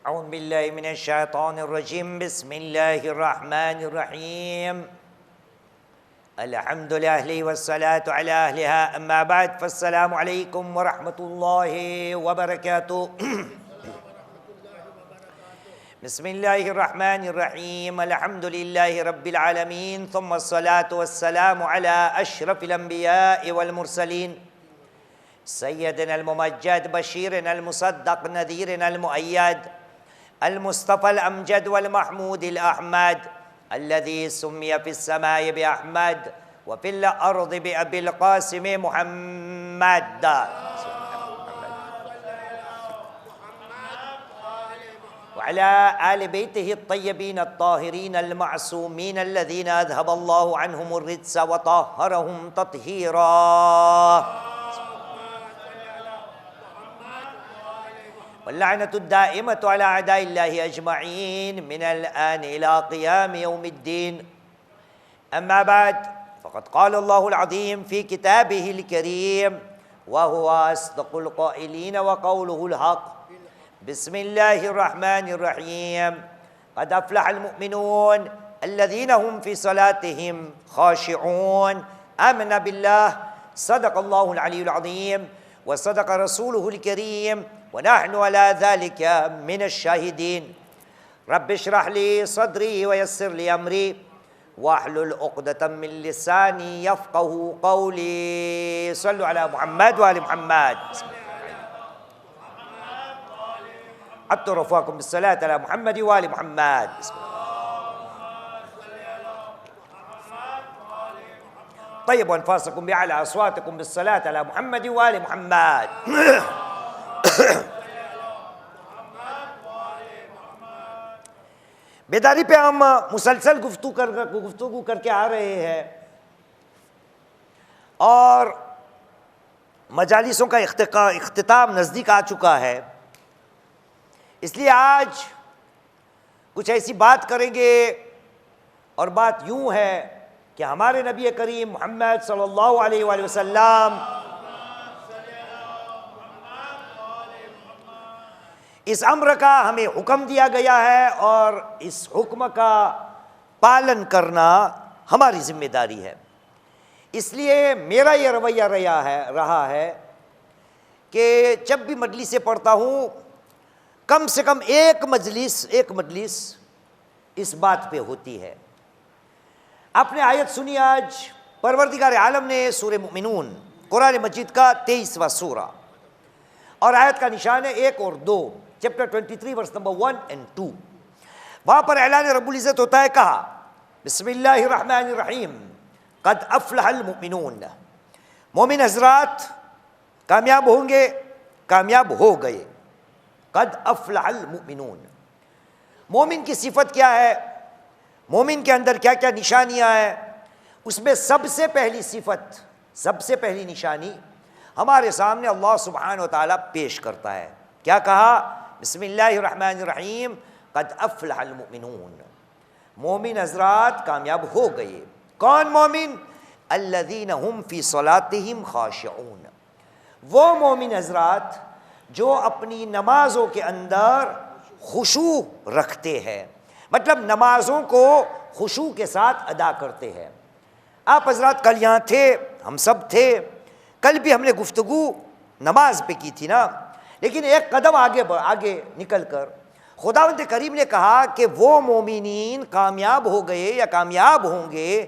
औज़ु बिल्लाहि मिनश शैतानिर रजीम बिस्मिल्लाहिर रहमानिर रहीम अल्हम्दुलिल्लाहि वस्सलातु अला अहलिहा अम्मा बाद फस्सलामु अलैकुम व रहमतुल्लाहि व बरकातुहू। बिस्मिल्लाहिर रहमानिर रहीम अल्हम्दुलिल्लाहि रब्बिल आलमीन सुम्मा अस्सलातु वस्सलामु अला अशरफिल अंबिया'i वल मुरसलीन सय्यदिना अल-मुमज्जद बशीरिना अल-मुसद्दक़ नज़ीरिना अल-मुअय्यद अल-मुस्तफ़ा अल-अमजद वल-महमूद अल-अहमद अल्लज़ी सुम्मिया फ़िस-समाई बि-अहमद व फ़िल-अर्ज़ि बि-अबिल क़ासिम मुहम्मद व अला आलि बैतिही अत्तय्यबीन अत्ताहिरीन अल-मअसूमीन अल्लज़ीना अज़हबल्लाहु अन्हुमुर-रिज्स व तह्हरहुम तत्हीरा। वल्लअनतु दाइमतु अला अदाइल्लाहि अजमईन मिनल आन इला क़ियाम यौमिद्दीन। अम्मा बाद फ़क़द क़ाल अल्लाहुल अज़ीम फ़ी किताबिहिल करीम व हुवा अस्दक़ुल क़ाइलीन व क़ौलुहुल हक़। बिस्मिल्लाहिर रहमानिर रहीम क़द अफ़लहल मुमिनून अल्लज़ीना हुम फ़ी सलातिहिम ख़ाशिऊन। आमन्ना बिल्लाह सदक़ल्लाहुल अलियुल अज़ीम व सदक़ रसूलुहुल करीम व नहनु अला ज़ालिका मिनश शाहिदीन। रब्बि इश्रह ली सदरी व यस्सिर ली अमरी वहलुल उक़दतम मिन लिसानी यफ़क़हू क़ौली। सल्लु अला मुहम्मद व आलि मुहम्मद। अत्तरफ़ाकुम बिस्सलात अला मुहम्मद व आलि मुहम्मद। तय्यबु अनफ़ासकुम बिअला अस्वातिकुम बिस्सलात अला मुहम्मद व आलि मुहम्मद। बेदारी पे हम मुसलसल गुफ्तगू करके आ रहे हैं और मजालिसों का इख्तिताम नज़दीक आ चुका है, इसलिए आज कुछ ऐसी बात करेंगे और बात यूँ है कि हमारे नबी करीम मोहम्मद सल्लल्लाहु अलैहि वसल्लम इस अम्र का हमें हुक्म दिया गया है और इस हुक्म का पालन करना हमारी जिम्मेदारी है। इसलिए मेरा ये रवैया रहा है कि जब भी मजलिसें पढ़ता हूँ कम से कम एक मजलिस इस बात पे होती है। आपने आयत सुनी आज परवरदिगार आलम ने सूरह मुमिनून कुरान मजीद का 23वां सूरा और आयत का निशान है 1 और 2, चैप्टर 23 वर्स नंबर 1 and 2। वहाँ पर ऐलान रब्बुल इज़्ज़त होता है, कहा बिस्मिल्लाहिर रहमानिर रहीम क़द अफ़लहल मुमिनून। मोमिन हज़रात कामयाब होंगे, कामयाब हो गए। क़द अफ़लहल मुमिनून। मोमिन की सिफत क्या है, मोमिन के अंदर क्या क्या निशानियाँ हैं, उसमें सबसे पहली सिफत, सबसे पहली निशानी हमारे सामने अल्लाह सुब्हानहु व तआला पेश करता है। क्या कहा, बिस्मिल्लाहिर रहमानिर रहीम क़द अफ़लहल मुमिनून। मोमिन हज़रात कामयाब हो गए। कौन मोमिन, अल्लज़ीना हुम फ़ी सलातिहिम ख़ाशिऊन। वो मोमिन हज़रात जो अपनी नमाज़ों के अंदर खुशू रखते हैं, मतलब नमाज़ों को खुशू के साथ अदा करते हैं। आप हज़रात कल यहाँ थे, हम सब थे, कल भी हमने गुफ्तगू नमाज पे की थी ना, लेकिन एक कदम आगे निकल कर खुदावंद करीम ने कहा कि वो मोमिनीन कामयाब हो गए या कामयाब होंगे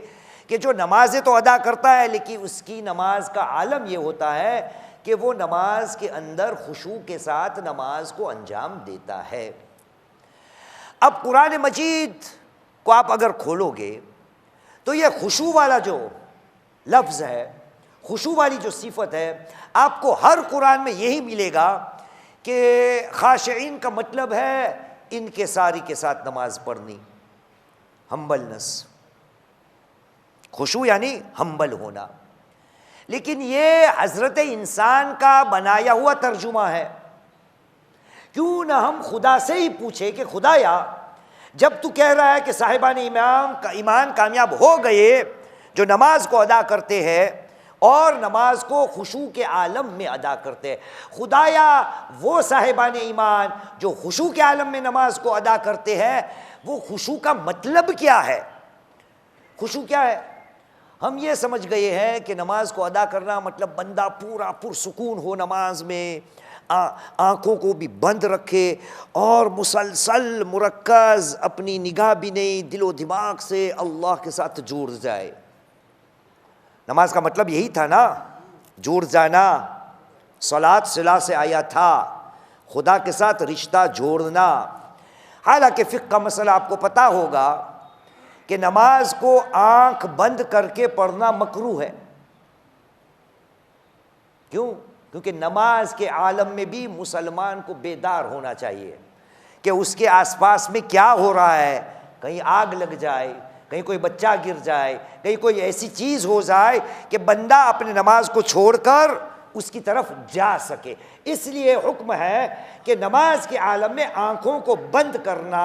कि जो नमाज़ें तो अदा करता है लेकिन उसकी नमाज का आलम ये होता है कि वो नमाज के अंदर खुशू के साथ नमाज को अंजाम देता है। अब कुरान मजीद को आप अगर खोलोगे तो ये खुशू वाला जो लफ्ज़ है, खुशू वाली जो सिफत है, आपको हर कुरान में यही मिलेगा कि खाशिईन का मतलब है इनकिसारी के साथ नमाज पढ़नी, हम्बलनेस। खुशू यानी हम्बल होना, लेकिन ये हज़रत इंसान का बनाया हुआ तर्जुमा है। क्यों ना हम खुदा से ही पूछे कि खुदाया, जब तू कह रहा है कि साहिबान ईमान कामयाब हो गए जो नमाज को अदा करते हैं, और नमाज को खुशू के आलम में अदा करते हैं। खुदाया वो साहिबान ईमान जो खुशू के आलम में नमाज को अदा करते हैं, वो खुशू का मतलब क्या है? खुशू क्या है? हम ये समझ गए हैं कि नमाज को अदा करना मतलब बंदा पूरा पुरसुकून हो नमाज में, आँखों को भी बंद रखे और मुसलसल मुरक्कज़ अपनी निगाह भी नहीं, दिलो दिमाग से अल्लाह के साथ जुड़ जाए। नमाज का मतलब यही था ना, जुड़ जाना। सलात सिला से आया था, खुदा के साथ रिश्ता जोड़ना। हालांकि फ़िक़्ह का मसला आपको पता होगा कि नमाज को आंख बंद करके पढ़ना मकरूह है। क्यों? क्योंकि नमाज के आलम में भी मुसलमान को बेदार होना चाहिए कि उसके आसपास में क्या हो रहा है। कहीं आग लग जाए, कहीं कोई बच्चा गिर जाए, कहीं कोई ऐसी चीज़ हो जाए कि बंदा अपने नमाज को छोड़कर उसकी तरफ जा सके। इसलिए हुक्म है कि नमाज के आलम में आंखों को बंद करना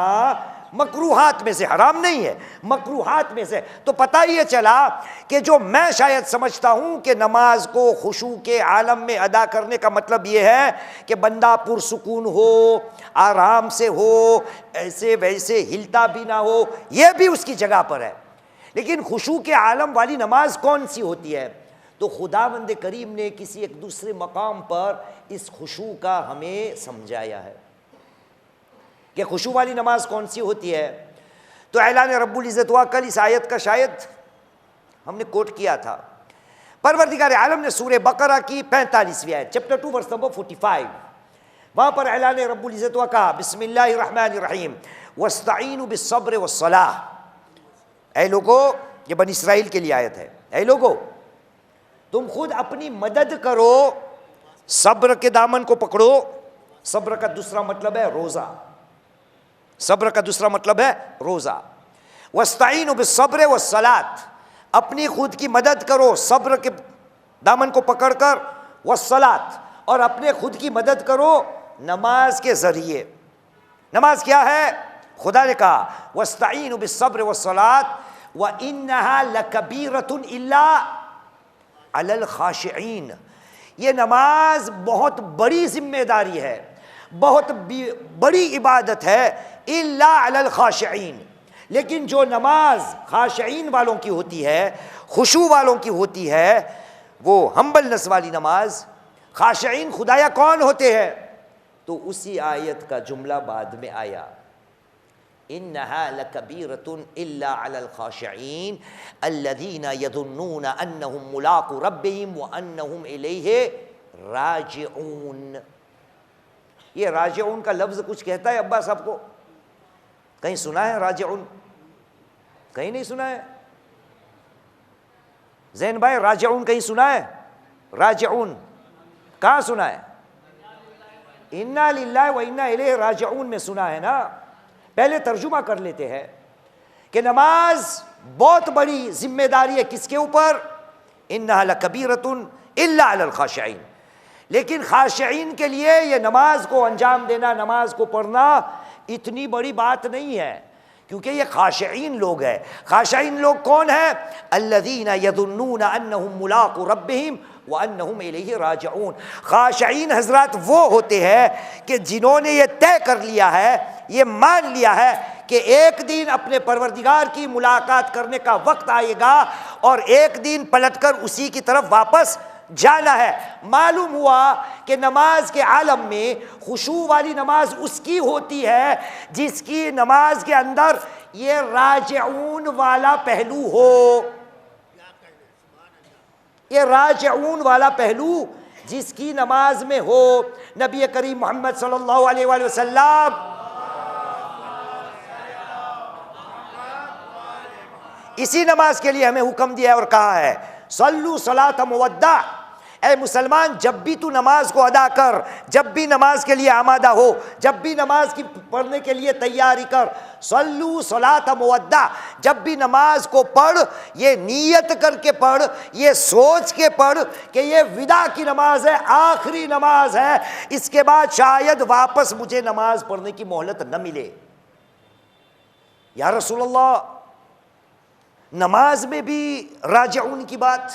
मकरूहात में से, हराम नहीं है, मकरूहात में से। तो पता ही चला कि जो मैं शायद समझता हूँ कि नमाज को खुशू के आलम में अदा करने का मतलब ये है कि बंदा पुरसुकून हो, आराम से हो, ऐसे वैसे हिलता भी ना हो, यह भी उसकी जगह पर है। लेकिन खुशू के आलम वाली नमाज कौन सी होती है? तो खुदावंद करीम ने किसी एक दूसरे मकाम पर इस खुशू का हमें समझाया है कि खुशू वाली नमाज कौन सी होती है। तो ऐलान रब्बुल इज़्ज़त हुआ, कल इस आयत का शायद हमने कोट किया था। परवरदिगार आलम ने सूरह बकरा की 45वीं आयत, चैप्टर 2 वर्स नंबर 45, वहाँ पर ऐलान रब्बुल इज़्ज़त हुआ कहा, बिस्मिल्लाहिर्रहमानिर्रहीम वस्तईनु बिस्सब्र वस्सलाह। ऐ लोगो, ये बनी इसराइल के लिए आयत है। ऐ लोगो, तुम खुद अपनी मदद करो, सब्र के दामन को पकड़ो। सब्र का दूसरा मतलब है रोज़ा। सब्र का दूसरा मतलब है रोज़ा। वस्तईनु बिस्सब्र वस्सलात, अपनी खुद की मदद करो सब्र के दामन को पकड़कर, वस्सलात, और अपने खुद की मदद करो नमाज के ज़रिए। नमाज क्या है? खुदा ने कहा वस्तईनु बिस्सब्र वस्सलात व इन्नहा लकबीरतुन इल्ला अलल खाशिईन। ये नमाज बहुत बड़ी जिम्मेदारी है, बहुत बड़ी इबादत है, इल्ला अलल खाशिईन। लेकिन जो नमाज खाशिईन वालों की होती है, खुशू वालों की होती है, वो हम्बलनेस वाली नमाज। खाशिईन खुदाया कौन होते हैं? तो उसी आयत का जुमला बाद में आया, इन्नहा लकबीरतुन इल्ला अलल खाशिईन अल्लज़ीना यज़ुन्नून अन्नहुम मुलाक़ू रब्बिहिम व अन्नहुम इलैहि राजिऊन। ये राजिऊन का लफ्ज़ कुछ कहता है अब्बास आपको? कहीं सुना है राजिऊन? कहीं नहीं सुना है। ज़ैन भाई, राजिऊन कहीं सुना है? राजिऊन कहाँ सुना है? इन्ना लिल्लाहि व इन्ना इलैहि राजिऊन में सुना है ना। पहले तर्जुमा कर लेते हैं कि नमाज बहुत बड़ी जिम्मेदारी है। किसके ऊपर? इन्नहा लकबीरतुन इल्ला अलल खाशिईन। लेकिन खाशिईन के लिए ये नमाज को अंजाम देना, नमाज को पढ़ना इतनी बड़ी बात नहीं है, क्योंकि ये खाशिईन लोग हैं। खाशिईन लोग कौन है? अल्लज़ीना यज़ुन्नून अन्नहुम मुलाक़ू रब्बिहिम व अन्नहुम इलैहि राजिऊन। खाशिईन हज़रात वो होते हैं कि जिन्होंने ये तय कर लिया है, ये मान लिया है कि एक दिन अपने परवरदिगार की मुलाकात करने का वक्त आएगा और एक दिन पलटकर उसी की तरफ वापस जाना है। मालूम हुआ कि नमाज के आलम में खुशू वाली नमाज उसकी होती है जिसकी नमाज के अंदर ये राजिऊन वाला पहलू हो। ये राजिऊन वाला पहलू जिसकी नमाज में हो। नबी करीम मोहम्मद सल्लल्लाहु अलैहि वसल्लम इसी नमाज के लिए हमें हुक्म दिया है और कहा है, सल्लू सलात मुवद्दा। ऐ मुसलमान, जब भी तू नमाज को अदा कर, जब भी नमाज के लिए आमादा हो, जब भी नमाज की पढ़ने के लिए तैयारी कर, सल्लू सलात मुवद्दा। जब भी नमाज को पढ़, ये नीयत करके पढ़, ये सोच के पढ़ कि ये विदा की नमाज है, आखिरी नमाज है, इसके बाद शायद वापस मुझे नमाज पढ़ने की मोहलत न मिले। या रसूलल्लाह, नमाज में भी राजिऊन की बात,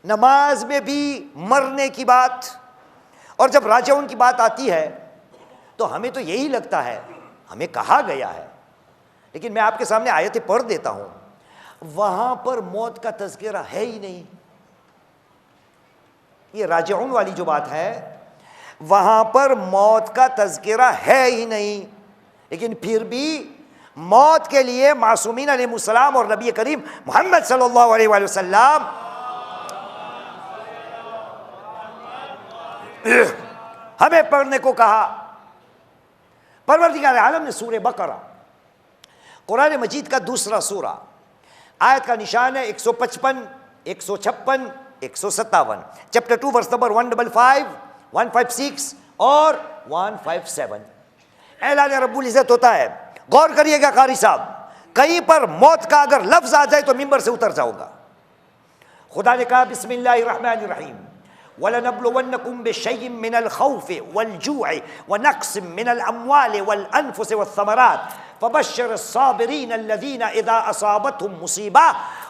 नमाज में भी मरने की बात, और जब राजाओं की बात आती है तो हमें तो यही लगता है, हमें कहा गया है, लेकिन मैं आपके सामने आयतें पढ़ देता हूं, वहां पर मौत का तज़किरा है ही नहीं। ये राजिऊन वाली जो बात है, वहां पर मौत का तज़किरा है ही नहीं, लेकिन फिर भी मौत के लिए मासूमीन अलैहिस्सलाम और नबी करीम मोहम्मद सल्लल्लाहु अलैहि वसल्लम हमें पढ़ने को कहा। परवरदिगार आलम ने सूरह बकरा, कुरान मजीद का दूसरा सूरा, आयत का निशान है 155, 156, 157, चैप्टर 2 वर्स नंबर 155, 156 और 157। ऐलान रब्बुल इज़्ज़त होता है, गौर करिएगा कारी साहब, कहीं पर मौत का अगर लफ्ज आ जाए तो मिंबर से उतर जाऊंगा। खुदा ने कहा बिस्मिल्लाहिर्रहमानिर्रहीम, वलनब्लुवन्नकुम बिशैइन मिनल खौफि वल जूइ व नक्सिम मिनल अम्वालि वल अनफुसि वस्समरात फबश्शिरिस साबिरीन अल्लज़ीना इज़ा असाबतहुम मुसीबा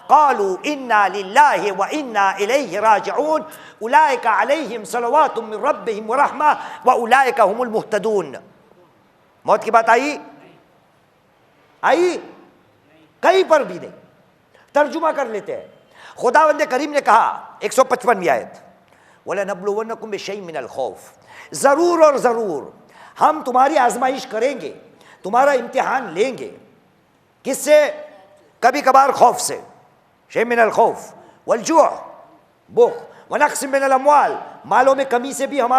क़ालू इन्ना लिल्लाहि व इन्ना इलैहि राजिऊन उलाइका अलैहिम सलवातुम मिन रब्बिहिम व रहमा व उलाइका हुमुल मुहतदून। मौत की बात आई कहीं पर भी नहीं। तर्जुमा कर लेते हैं। खुदावंद करीम ने कहा 155वीं आयत, वलनब्लुवन्नकुम बिशैइन मिनल खौफ, जरूर और जरूर हम तुम्हारी आजमाइश करेंगे, तुम्हारा इम्तिहान लेंगे। किससे? कभी कभार खौफ से, शैइन मिनल खौफ वल जू' भूख, व नक्सिम मिनल अम्वाल, मालों में कमी से भी हम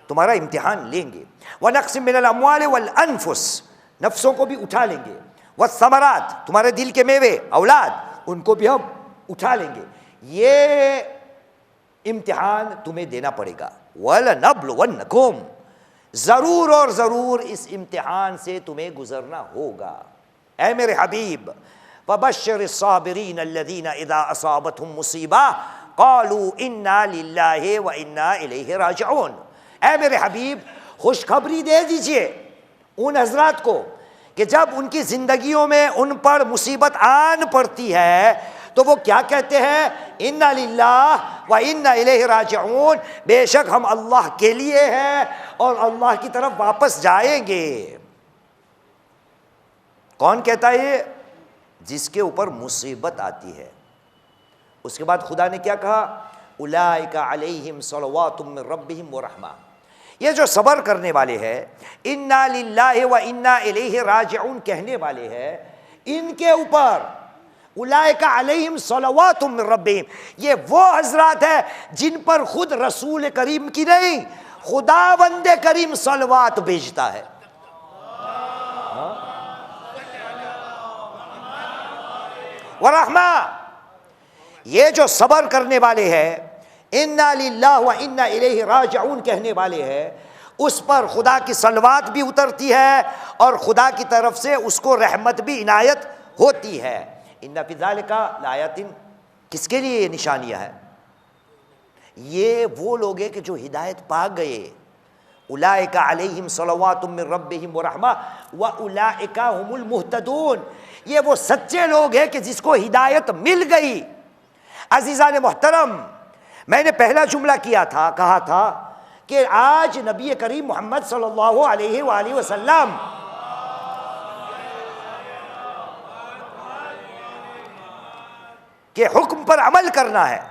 तुम्हारा इम्तिहान लेंगे। व नक्सिम मिनल अम्वाल वल अनफुस, नफ्सों को भी उठा लेंगे। व समरात, तुम्हारे दिल के मेवे औलाद, उनको भी हम उठा लेंगे। ये इम्तिहान तुम्हें देना पड़ेगा। वलनब्लुवन्नकुम, जरूर और जरूर इस इम्तिहान से तुम्हें गुजरना होगा। ऐ मेरे हबीब, फबश्शिरिस साबिरीन अल्लज़ीना इज़ा असाबतहुम मुसीबा क़ालू इन्ना लिल्लाहि व इन्ना इलैहि राजिऊन। ऐ मेरे हबीब, खुशखबरी दे दीजिए उन हजरात को कि जब उनकी जिंदगियों में उन पर मुसीबत आन पड़ती है तो वो क्या कहते हैं? इन्ना लिल्लाह व इन्ना इलैहि राजिऊन, बेशक हम अल्लाह के लिए हैं और अल्लाह की तरफ वापस जाएंगे। कौन कहता है ये? जिसके ऊपर मुसीबत आती है। उसके बाद खुदा ने क्या कहा? उलाइका अलैहिम सलवातुम मिन रब्बिहिम व रहमा, ये जो सब्र करने वाले हैं, इन्ना लिल्लाहि व इन्ना इलैहि राजिऊन कहने वाले हैं, इनके ऊपर उलाइका अलैहिम सलवातुम मिन रब्बिहिम, ये वो हजरात है जिन पर खुद रसूल करीम की नहीं, खुदावंद करीम सलवात भेजता है। व रहमा, ये जो सब्र करने वाले हैं, इन्ना लिल्लाह व इन्ना इलैहि राजिऊन कहने वाले हैं, उस पर खुदा की सलवात भी उतरती है और खुदा की तरफ से उसको रहमत भी इनायत होती है। इन्ना फी ज़ालिका लायातिन, किसके लिए ये निशानियां हैं? ये वो लोग हैं कि जो हिदायत पा गए। उलाइका अलैहिम सलवातुम मिन रब्बिहिम व रहमा व उलाइका हुमुल मुहतदून, ये वो सच्चे लोग हैं कि जिसको हिदायत मिल गई। अज़ीज़ान मोहतरम, मैंने पहला जुमला कहा था कि आज नबी करीम मोहम्मद सल्लल्लाहु अलैहि वसल्लम के हुक्म पर अमल करना है।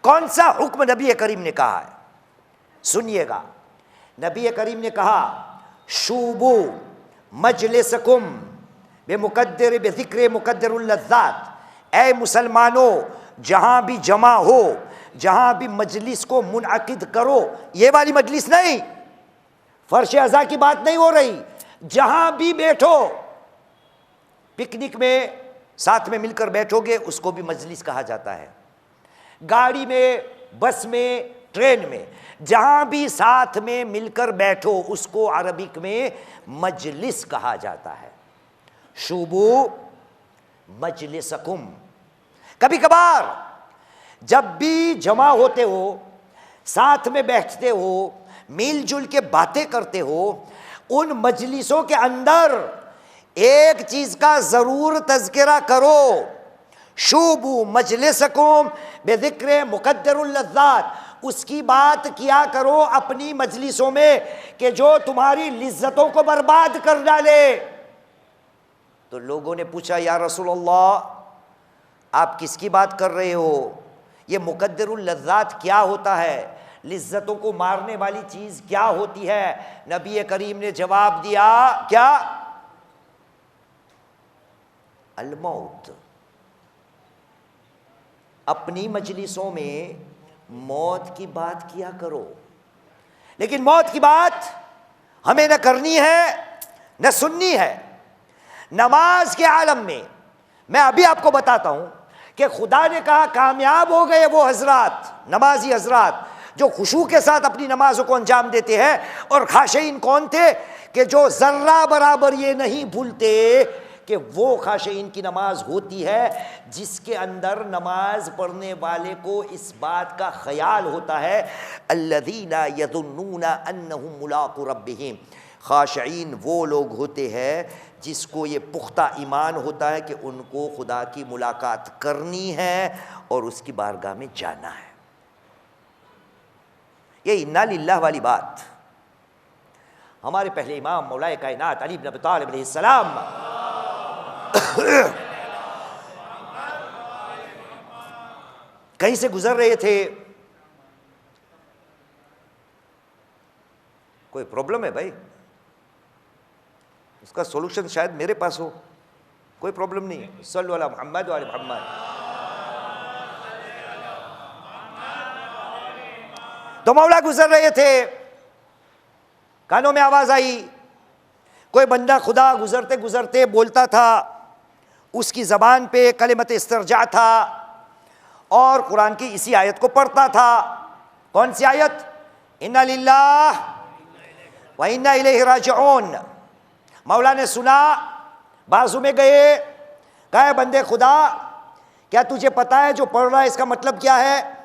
कौन सा हुक्म नबी करीम ने कहा है? सुनिएगा। नबी करीम ने कहा, शूबू मजलिसकुम बेमुकद्दिर बिज़िक्र मुकद्दिरुल लज़्ज़ात, ऐ मुसलमानों जहां भी जमा हो, जहां भी मजलिस को मुनअकिद करो, ये वाली मजलिस नहीं, फर्श अज़ा की बात नहीं हो रही, जहां भी बैठो, पिकनिक में साथ में मिलकर बैठोगे उसको भी मजलिस कहा जाता है। गाड़ी में, बस में, ट्रेन में, जहां भी साथ में मिलकर बैठो उसको अरबिक में मजलिस कहा जाता है। शुबू मजलिसकुम, कभी कभार जब भी जमा होते हो, साथ में बैठते हो, मिलजुल के बातें करते हो, उन मजलिसों के अंदर एक चीज का जरूर तज़किरा करो, शूबू मजलिसकुम बेजिक्र मुकद्दरुल लज़्ज़ात, उसकी बात किया करो अपनी मजलिसों में कि जो तुम्हारी लिज्जतों को बर्बाद कर डाले। तो लोगों ने पूछा, या रसूलल्लाह आप किसकी बात कर रहे हो? ये मुकद्दरुल लज़्ज़ात क्या होता है? लिज्जतों को मारने वाली चीज क्या होती है? नबी करीम ने जवाब दिया, क्या? अल मौत। अपनी मजलिसों में मौत की बात किया करो, लेकिन मौत की बात हमें न करनी है न सुननी है। नमाज के आलम में मैं अभी आपको बताता हूं कि खुदा ने कहा कामयाब हो गए वो हजरात, नमाजी हजरात जो खुशू के साथ अपनी नमाजों को अंजाम देते हैं। और खाशिईन कौन थे? कि जो जर्रा बराबर ये नहीं भूलते कि वो खाशिईन की नमाज होती है जिसके अंदर नमाज पढ़ने वाले को इस बात का ख्याल होता है, अल्लज़ीना यज़ुन्नूना अन्नहुम मुलाक़ू रब्बिहिम। खाशिईन वो लोग होते हैं जिसको ये पुख्ता ईमान होता है कि उनको खुदा की मुलाकात करनी है और उसकी बारगाह में जाना है। ये इन्ना लिल्लाह वाली बात हमारे पहले इमाम मौलाए कायनात अली इब्न अबी तालिब अलैहिस्सलाम कहीं से गुजर रहे थे। कोई प्रॉब्लम है भाई? उसका सॉल्यूशन शायद मेरे पास हो। कोई प्रॉब्लम नहीं। सल्लु अला मुहम्मद व आले मुहम्मद। तो मौला गुजर रहे थे, कानों में आवाज आई, कोई बंदा खुदा गुजरते गुजरते बोलता था, उसकी ज़बान पे कलिमत इस्तरजा था और कुरान की इसी आयत को पढ़ता था। कौन सी आयत? इन्ना लिल्लाह व इन्ना इलैहि राजिऊन। मौला ने सुना, बाजू में गए, कहा बंदे खुदा क्या तुझे पता है जो पढ़ रहा है इसका मतलब क्या है?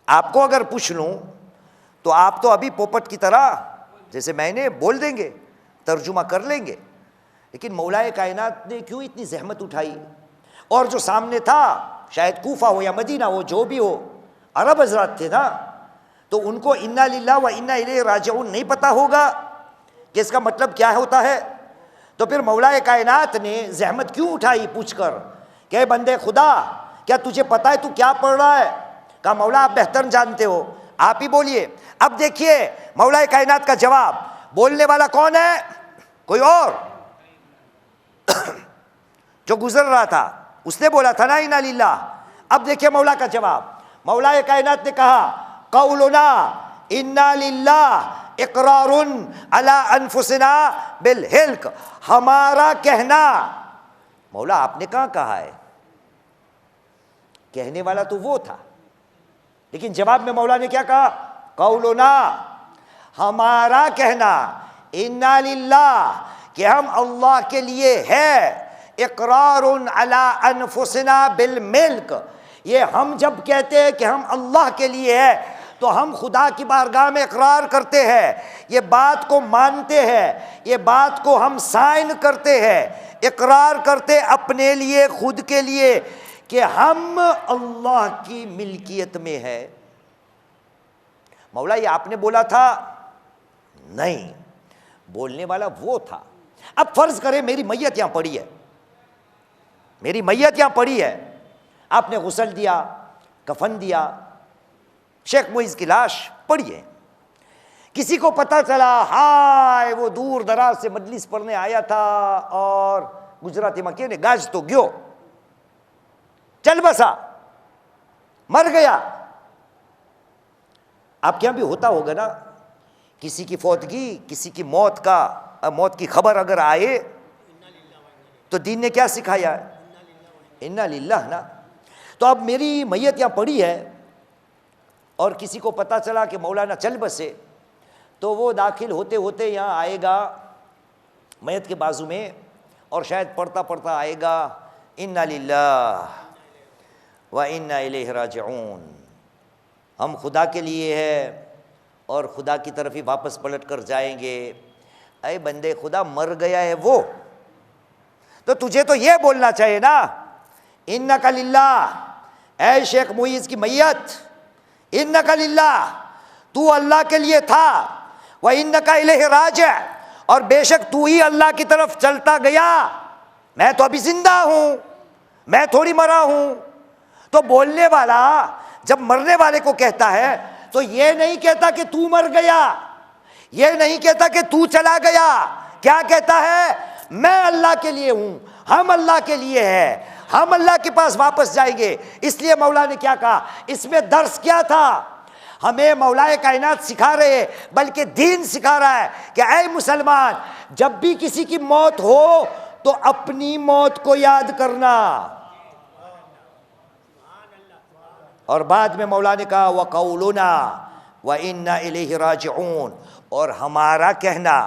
आपको अगर पूछ लूं तो आप तो अभी पोपट की तरह जैसे मैंने बोल देंगे, तर्जुमा कर लेंगे, लेकिन मौलाए कायनात ने क्यों इतनी जहमत उठाई? और जो सामने था, शायद कूफा हो या मदीना हो, जो भी हो, अरब हजरात थे ना, तो उनको इन्ना लिल्लाह व इन्ना इलैहि राजिऊन नहीं पता होगा कि इसका मतलब क्या होता है। तो फिर मौलाए कायनात ने जहमत क्यों उठाई पूछकर कि बंदे खुदा क्या तुझे पता है तू क्या पढ़ रहा है? कहा मौला आप बेहतर जानते हो, आप ही बोलिए। अब देखिए मौलाए कायनात का जवाब। बोलने वाला कौन है? कोई और जो गुजर रहा था उसने बोला था ना इन्ना लिल्लाह। अब देखिए मौला का जवाब। मौलाए कायनात ने कहा कौलुना इन्ना लिल्लाह इकरारुन अला अनफुसिना बिल हिल्क। हमारा कहना। मौला आपने कहां कहा है? कहने वाला तो वो था, लेकिन जवाब में मौला ने क्या कहा? कौलुना, हमारा कहना, इन्ना लिल्लाह, कि हम अल्लाह के लिए है, इकरारुन अला अनफुसिना बिल मिल्क। ये हम जब कहते हैं कि हम अल्लाह के लिए है तो हम खुदा की बारगाह में इकरार करते हैं, ये बात को मानते हैं, ये बात को हम साइन करते हैं, इकरार करते अपने लिए, खुद के लिए कि हम अल्लाह की मिल्कियत में है। मौला ये आपने बोला था? नहीं, बोलने वाला वो था। अब फर्ज करें मेरी मैयत यहां पड़ी है, मेरी मैयत यहां पड़ी है, आपने गुस्ल दिया, कफन दिया, शेख मुइज की लाश पड़ी है। किसी को पता चला हाय वो दूर दराज से मजलिस पढ़ने आया था और गुजराती मक्के ने गाज तो गयो, चल बसा, मर गया। आपके यहां भी होता होगा ना, किसी की फौतगी, किसी की मौत की खबर अगर आए तो दीन ने क्या सिखाया है? इन्ना लिल्लाह ना। तो अब मेरी मैयत यहां पड़ी है और किसी को पता चला कि मौलाना चल बसे, तो वो दाखिल होते होते यहाँ आएगा मैयत के बाजू में और शायद पढ़ता पढ़ता आएगा इन्ना लिल्लाह व इन्ना इलैहि राजिऊन। हम खुदा के लिए है और खुदा की तरफ ही वापस पलट कर जाएंगे। अरे बंदे खुदा, मर गया है वो, तो तुझे तो ये बोलना चाहिए ना इन्नका लिल्लाह, ऐ शेख मुईज की मैयत, इन्नका लिल्लाह, तू अल्लाह के लिए था, व इन्नका इलैहि राजिअ, और बेशक तू ही अल्लाह की तरफ चलता गया। मैं तो अभी जिंदा हूं, मैं थोड़ी मरा हूं। तो बोलने वाला जब मरने वाले को कहता है तो ये नहीं कहता कि तू मर गया, ये नहीं कहता कि तू चला गया, क्या कहता है? मैं अल्लाह के लिए हूं, हम अल्लाह के लिए है, हम अल्लाह के पास वापस जाएंगे। इसलिए मौला ने क्या कहा? इसमें दर्स क्या था? हमें मौलाए कायनात सिखा रहे, बल्कि दीन सिखा रहा है कि ऐ मुसलमान, जब भी किसी की मौत हो तो अपनी मौत को याद करना। और बाद में मौला ने कहा व कौलुना व इन्ना इलैहि राजिऊन, और हमारा कहना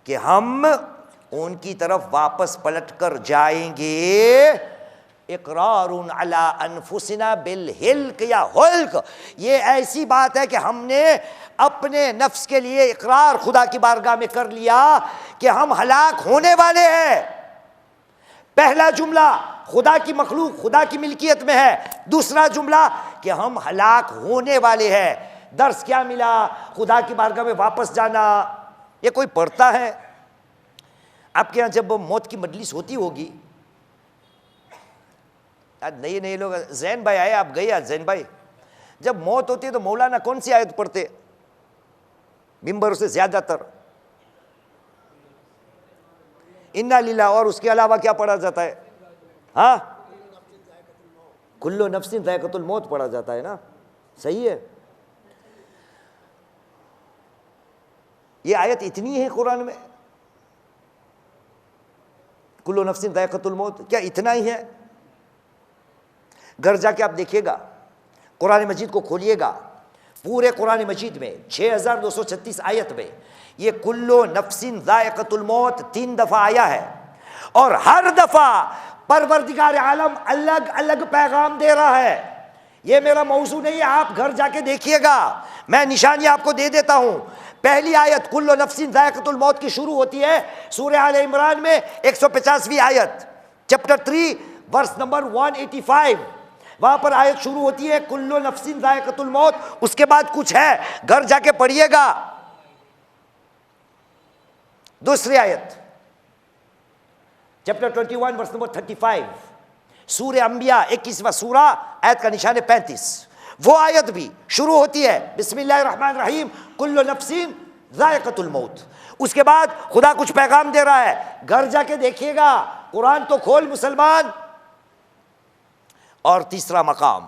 कि हम उनकी तरफ वापस पलट कर जाएंगे। इकरारुन अला अनफुसिना बिल हिल्क या हुल्क, ये ऐसी बात है कि हमने अपने नफ्स के लिए इकरार खुदा की बारगाह में कर लिया कि हम हलाक होने वाले हैं। पहला जुमला खुदा की मखलूक, खुदा की मिल्कियत में है। दूसरा जुमला कि हम हलाक होने वाले हैं। दर्स क्या मिला? खुदा की बारगाह में वापस जाना। ये कोई पढ़ता है? आपके यहाँ जब मौत की मजलिस होती होगी, आज नए नए लोग, जैन भाई आए, आप गए आज जैन भाई, जब मौत होती है तो मौलाना कौन सी आयत पढ़ते मिंबर से? ज्यादातर इन्ना लिल्लाह, और उसके अलावा क्या पढ़ा जाता है? हाँ, कुल्लु नफ्सिन ज़ायक़तुल मौत पढ़ा जाता है ना, सही है। ये आयत इतनी है कुरान में, कुल्लु नफ्सिन ज़ायक़तुल मौत, क्या इतना ही है? घर जाके आप देखिएगा, कुरान मजीद को खोलिएगा, पूरे कुरान मजीद में 6236 आयत में ये कुल्लु नफ्सिन ज़ायक़तुल मौत 3 दफ़ा आया है, और हर दफ़ा परवरदिगार आलम अलग अलग पैगाम दे रहा है। ये मेरा मौजू नहीं है, आप घर जाके देखिएगा, मैं निशानी आपको दे देता हूँ। पहली आयत कुल्लु नफ्सिन ज़ायक़तुल मौत की शुरू होती है सूरह आले इमरान में 150वीं आयत, चैप्टर 3 वर्स नंबर 185, वहां पर आयत शुरू होती है कुल्लु नफ्सिन ज़ायक़तुल मौत। उसके बाद कुछ है, घर जाके पढ़िएगा। दूसरी आयत चैप्टर 21 वर्स नंबर 35, सूरह अंबिया 21वां सूरा, आयत का निशान है 35, वो आयत भी शुरू होती है बिस्मिल्लाहिर्रहमानिर्रहीम कुल्लु नफ्सिन ज़ायक़तुल मौत। उसके बाद खुदा कुछ पैगाम दे रहा है, घर जाके देखिएगा, कुरान तो खोल मुसलमान। और तीसरा मकाम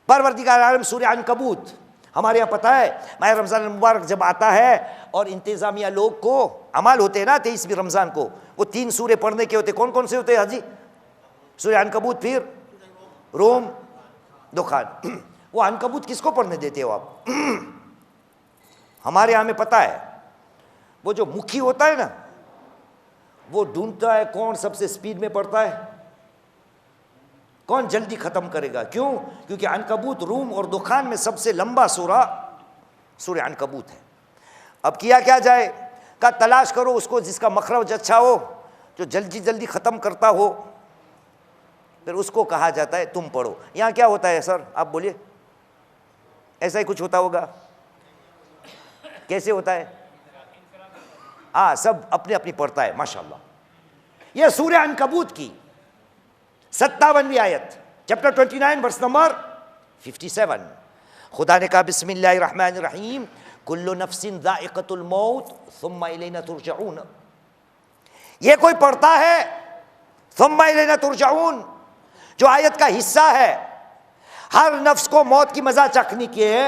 परवरदिगार आलम सूरह अनकबूत, हमारे यहाँ पता है माह रमज़ान मुबारक जब आता है और इंतज़ामिया लोग को अमाल होते हैं ना 23वीं रमज़ान को, वो 3 सूरे पढ़ने के होते। कौन कौन से होते हैं हाजी? सूरह अनकबूत, फिर रोम, दुखान। वो अनकबूत किसको पढ़ने देते हो आप? हमारे यहाँ में पता है, वो जो मुखी होता है ना, वो ढूंढता है कौन सबसे स्पीड में पढ़ता है, कौन जल्दी खत्म करेगा। क्यों? क्योंकि अनकबूत, रूम और दुखान में सबसे लंबा सूरा सूरह अनकबूत है। अब किया क्या जाए? का तलाश करो उसको जिसका मखरज अच्छा हो, जो जल्दी जल्दी ख़त्म करता हो, फिर उसको कहा जाता है तुम पढ़ो। यहाँ क्या होता है सर, आप बोलिए? ऐसा ही कुछ होता होगा। कैसे होता है? हाँ, सब अपने अपनी पढ़ता है, माशाल्लाह। यह सूरह अनकबूत की 57वीं आयत, चैप्टर 29 वर्स नंबर 57। खुदा ने कहा बिस्मिल्लाहिर्रहमानिर्रहीम कुल्लु नफ्सिन ज़ाइक़तुल मौत सुम्मा इलैना तुरजऊन। ये कोई पढ़ता है सुम्मा इलैना तुरजऊन, जो आयत का हिस्सा है, हर नफ्स को मौत की मजा चखनी की है।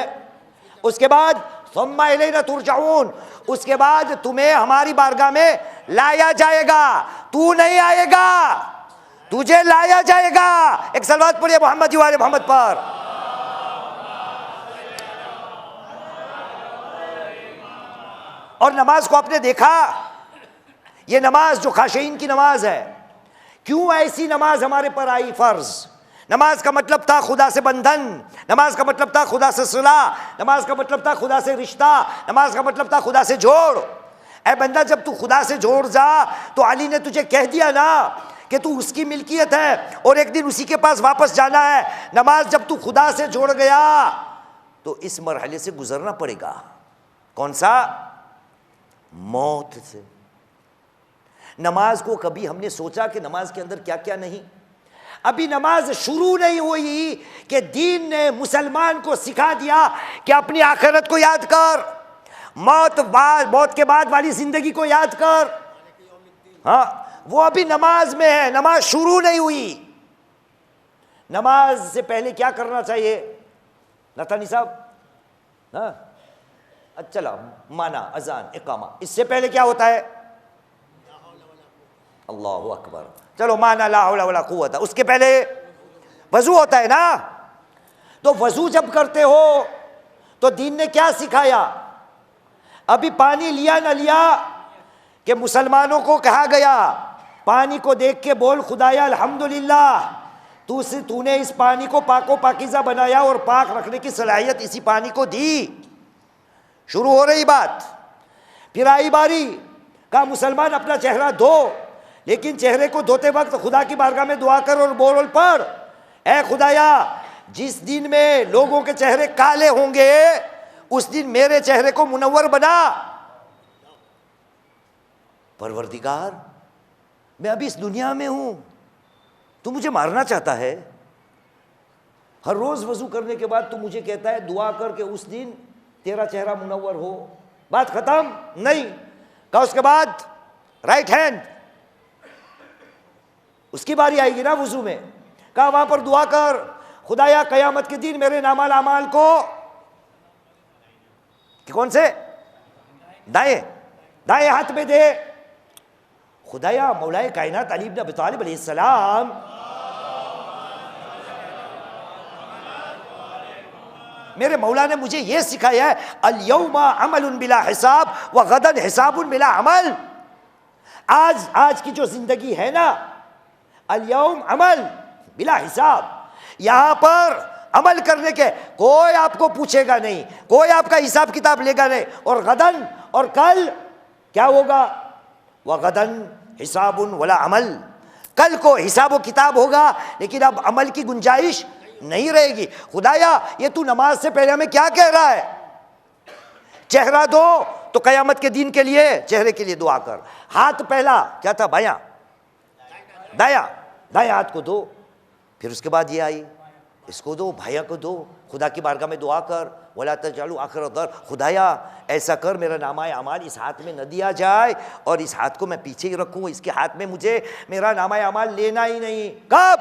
उसके बाद सुम्मा इलैना तुरजऊन, उसके बाद तुम्हें हमारी बारगाह में लाया जाएगा। तू नहीं आएगा, तुझे लाया जाएगा। एक सलवात पढ़िए मोहम्मद वाले मोहम्मद पर। और नमाज को आपने देखा, ये नमाज जो खाशिईन की नमाज है, क्यों ऐसी नमाज हमारे पर आई फर्ज? नमाज का मतलब था खुदा से बंधन, नमाज का मतलब था खुदा से सुलह, नमाज का मतलब था खुदा से रिश्ता, नमाज का मतलब था खुदा से जोड़। ऐ बंदा, जब तू खुदा से जोड़ जा तो अली ने तुझे कह दिया ना कि तू उसकी मिल्कियत है और एक दिन उसी के पास वापस जाना है। नमाज जब तू खुदा से जोड़ गया तो इस मरहले से गुजरना पड़ेगा। कौन सा? मौत से। नमाज को कभी हमने सोचा कि नमाज के अंदर क्या क्या नहीं? अभी नमाज शुरू नहीं हुई कि दीन ने मुसलमान को सिखा दिया कि अपनी आखिरत को याद कर, मौत के बाद वाली जिंदगी को याद कर। हाँ, वो अभी नमाज में है, नमाज शुरू नहीं हुई। नमाज से पहले क्या करना चाहिए नथानी साहब? हाँ, चला माना, अजान, इकामा, इससे पहले क्या होता है? अल्लाहु अकबर। चलो माना ला हौला वला कुव्वता, उसके पहले वजू होता है ना। तो वजू जब करते हो तो दीन ने क्या सिखाया? अभी पानी लिया ना लिया कि मुसलमानों को कहा गया पानी को देख के बोल खुदाया अल्हम्दुलिल्लाह, तूने इस पानी को पाको पाकीज़ा बनाया और पाक रखने की सलाहियत इसी पानी को दी। शुरू हो रही बात। फिर आई बारी का मुसलमान अपना चेहरा धो, लेकिन चेहरे को धोते वक्त खुदा की बारगाह में दुआ कर और बोल पढ़, ऐ खुदाया जिस दिन में लोगों के चेहरे काले होंगे उस दिन मेरे चेहरे को मुनव्वर बना। परवरदिगार, मैं अभी इस दुनिया में हूं, तू मुझे मारना चाहता है। हर रोज वजू करने के बाद तू मुझे कहता है दुआ करके उस दिन तेरा चेहरा मुनव्वर हो। बात खत्म? नहीं। कहा उसके बाद राइट हैंड, उसकी बारी आएगी ना वजू में। कहा वहां पर दुआ कर खुदाया कयामत के दिन मेरे नामाल अमाल को कि कौन से दाएं हाथ में दे। खुदाया मौलाए कायनात अली इब्न अबी तालिब अलैहिस्सलाम मेरे मौला ने मुझे यह सिखाया है अल यौमा अमलुन बिला हिसाब व गदन हिसाबुन बिला अमल। आज की जो जिंदगी है ना, अल यौम अमल बिला हिसाब, यहां पर अमल करने के कोई आपको पूछेगा नहीं, कोई आपका हिसाब किताब लेगा नहीं। और गदन, और कल क्या होगा? वह गदन हिसाबुन वला अमल, कल को हिसाब किताब होगा लेकिन अब अमल की गुंजाइश नहीं रहेगी। खुदाया ये तू नमाज से पहले हमें क्या कह रहा है? चेहरा दो तो कयामत के दिन के लिए चेहरे के लिए दुआ कर। हाथ पहला क्या था? बायां, दायां हाथ को दो। फिर उसके बाद ये आई, इसको दो, भाइया को दो, खुदा की बारगाह में दुआ कर वला तजालू आखिर दर, खुदाया ऐसा कर मेरा नामाए अमाल इस हाथ में न दिया जाए और इस हाथ को मैं पीछे ही रखूं, इसके हाथ में मुझे मेरा नामाए अमाल लेना ही नहीं। कब?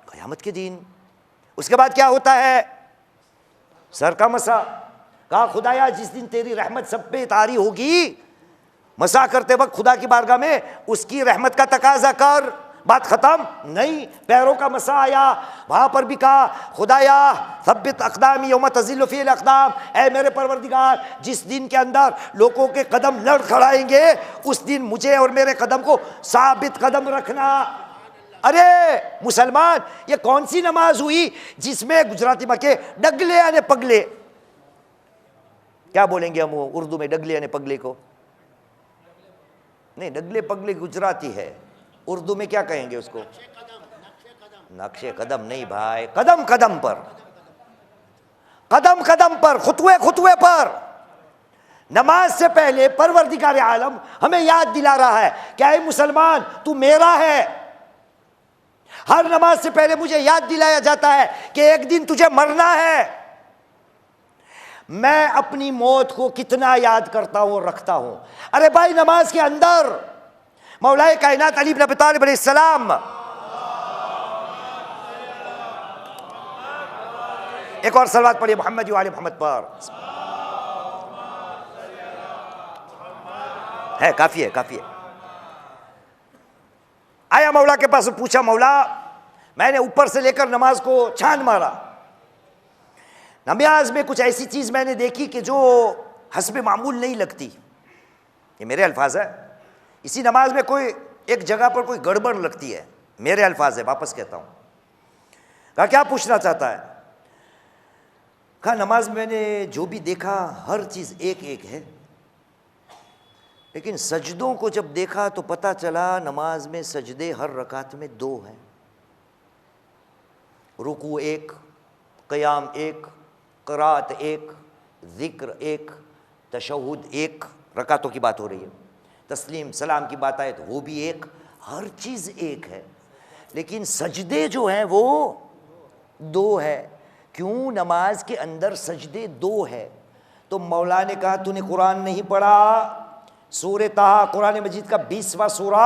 कयामत के दिन। उसके बाद क्या होता है? सर का मसा। कहा खुदाया जिस दिन तेरी रहमत सब पे तारी होगी, मसा करते वक्त खुदा की बारगाह में उसकी रहमत का तकाजा कर। बात खत्म? नहीं। पैरों का मसा आया, वहां पर भी कहा खुदाया सब्बित अक़दामी यौम तज़िल्लु फ़ीहिल अक़दाम, ऐ मेरे परवरदिगार जिस दिन के अंदर लोगों के कदम लड़खड़ाएंगे उस दिन मुझे और मेरे कदम को साबित कदम रखना। अरे मुसलमान, ये कौन सी नमाज हुई जिसमें गुजराती में के डगले यानी पगले, क्या बोलेंगे हम उर्दू में डगले यानी पगले को? नहीं, डगले पगले गुजराती है, उर्दू में क्या कहेंगे उसको? नक्शे कदम नहीं भाई, कदम कदम पर, कदम कदम पर, खुतवे खुतवे पर। नमाज से पहले परवरदिगार आलम हमें याद दिला रहा है क्या है मुसलमान, तू मेरा है। हर नमाज से पहले मुझे याद दिलाया जाता है कि एक दिन तुझे मरना है। मैं अपनी मौत को कितना याद करता हूं और रखता हूं। अरे भाई, नमाज के अंदर मौलाए कायनात अली इब्न अबी तालिब अलैहिस्सलाम, एक और सलवात पढ़िए मोहम्मद वाले मोहम्मद पर। है काफी है, काफी है। आया मौला के पास, पूछा मौला मैंने ऊपर से लेकर नमाज को छान मारा, नमाज में कुछ ऐसी चीज मैंने देखी कि जो हस्बे मामूल नहीं लगती। ये मेरे अल्फाज है। इसी नमाज में कोई एक जगह पर कोई गड़बड़ लगती है, मेरे अल्फाज है, वापस कहता हूं। कहा क्या पूछना चाहता है? कहा नमाज में मैंने जो भी देखा हर चीज एक एक है, लेकिन सजदों को जब देखा तो पता चला नमाज में सजदे हर रकात में 2 हैं। रुकू 1, क़याम 1, क़राअत 1, ज़िक्र 1, तशहुद 1, रकातों की बात हो रही है। तस्लीम सलाम की बात आए तो वो भी 1, हर चीज़ 1 है, लेकिन सजदे जो हैं वो 2 है। क्यों? नमाज के अंदर सजदे 2 है। तो मौला ने कहा तूने कुरान नहीं पढ़ा। सूरह ताहा कुरान मजीद का 20वां सूरा,